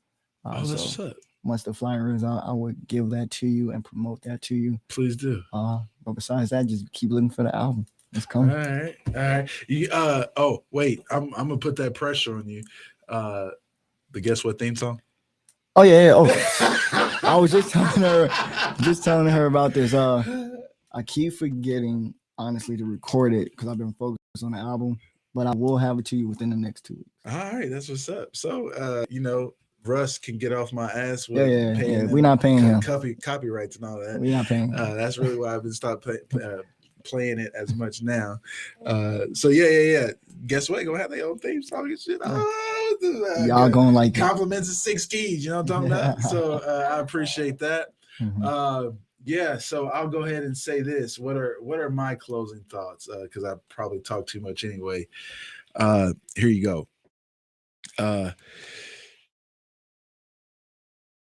That's what's up. Once the flyer is out, I would give that to you and promote that to you. Please do. But besides that, just keep looking for the album. It's coming. All right. You, oh, wait. I'm gonna put that pressure on you. The Guess What theme song? Oh yeah. Oh, I was just telling her about this. I keep forgetting, honestly, to record it because I've been focused on the album. But I will have it to you within the next 2 weeks. All right, that's what's up. So, Russ can get off my ass with Yeah. We're not paying him. Copyrights and all that. We're not paying him. That's really why I've been stopped playing it as much now. So yeah. Guess what? Gonna have their own theme song and shit. Y'all going like compliments of 6 keys. You know what I'm talking about? So I appreciate that. Mm-hmm. Yeah, so I'll go ahead and say this. What are my closing thoughts? Because I probably talk too much anyway. Here you go.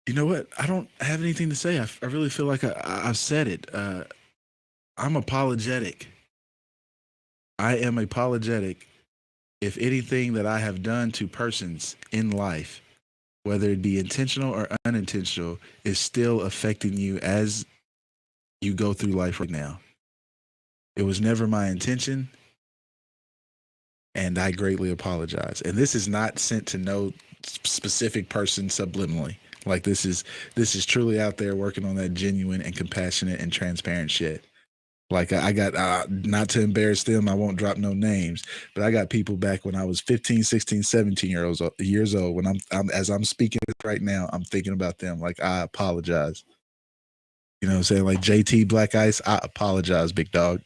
You know what? I don't have anything to say. I really feel like I've said it. I'm apologetic. I am apologetic if anything that I have done to persons in life, whether it be intentional or unintentional, is still affecting you as you go through life right now. It was never my intention, and I greatly apologize. And this is not sent to no specific person subliminally. Like this is truly out there working on that genuine and compassionate and transparent shit. Like I got, not to embarrass them, I won't drop no names, but I got people back when I was 15, 16, 17 years old. When I'm as I'm speaking right now, I'm thinking about them. Like, I apologize. You know what I'm saying? Like JT Black Ice, I apologize, big dog.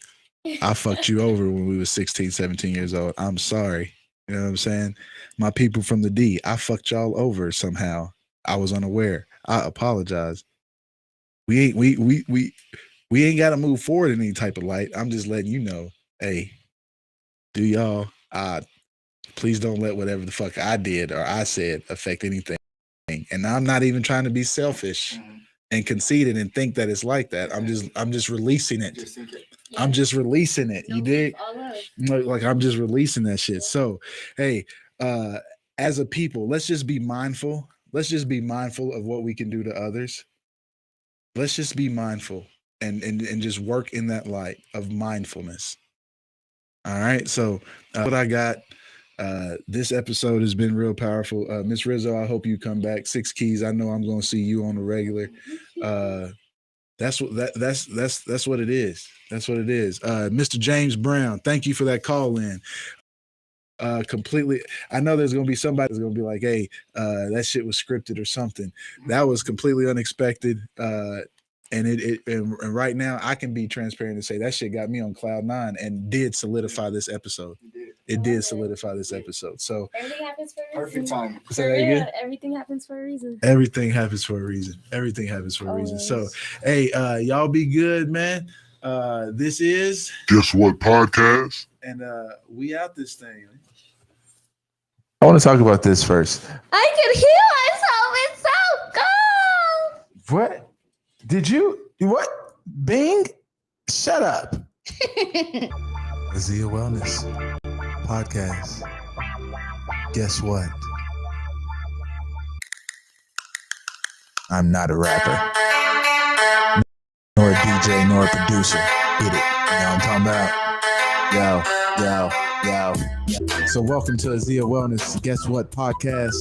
I fucked you over when we was 16, 17 years old. I'm sorry. You know what I'm saying? My people from the D, I fucked y'all over somehow. I was unaware. I apologize. We ain't got to move forward in any type of light. I'm just letting you know, hey, do y'all, please don't let whatever the fuck I did or I said affect anything. And I'm not even trying to be selfish and conceited and think that it's like that. I'm just releasing it. Yeah. I'm just releasing it. You dig? Like I'm just releasing that shit. So, hey, as a people, let's just be mindful. Let's just be mindful of what we can do to others. Let's just be mindful and just work in that light of mindfulness. All right. So what I got, this episode has been real powerful. Miss Rizzo, I hope you come back. 6 Keyz, I know I'm going to see you on the regular. That's what it is. That's what it is. Mr. James Brown, thank you for that call in. Completely, I know there's gonna be somebody that's gonna be like, hey, that shit was scripted or something. That was completely unexpected. And right now I can be transparent and say that shit got me on cloud 9 and did solidify this episode. It did solidify this episode. So everything happens for a reason. Perfect time. Everything happens for a reason. Everything happens for a reason. Everything happens for a reason. So hey, y'all be good, man. This is Guess What Podcast? And we out this thing. I want to talk about this first. I can heal myself. It's so cool. What did you? What? Bing? Shut up. Azia Wellness Podcast. Guess what? I'm not a rapper, nor a DJ, nor a producer. Get it? You know what I'm talking about? Yo. So welcome to Azia Wellness Guess What Podcast.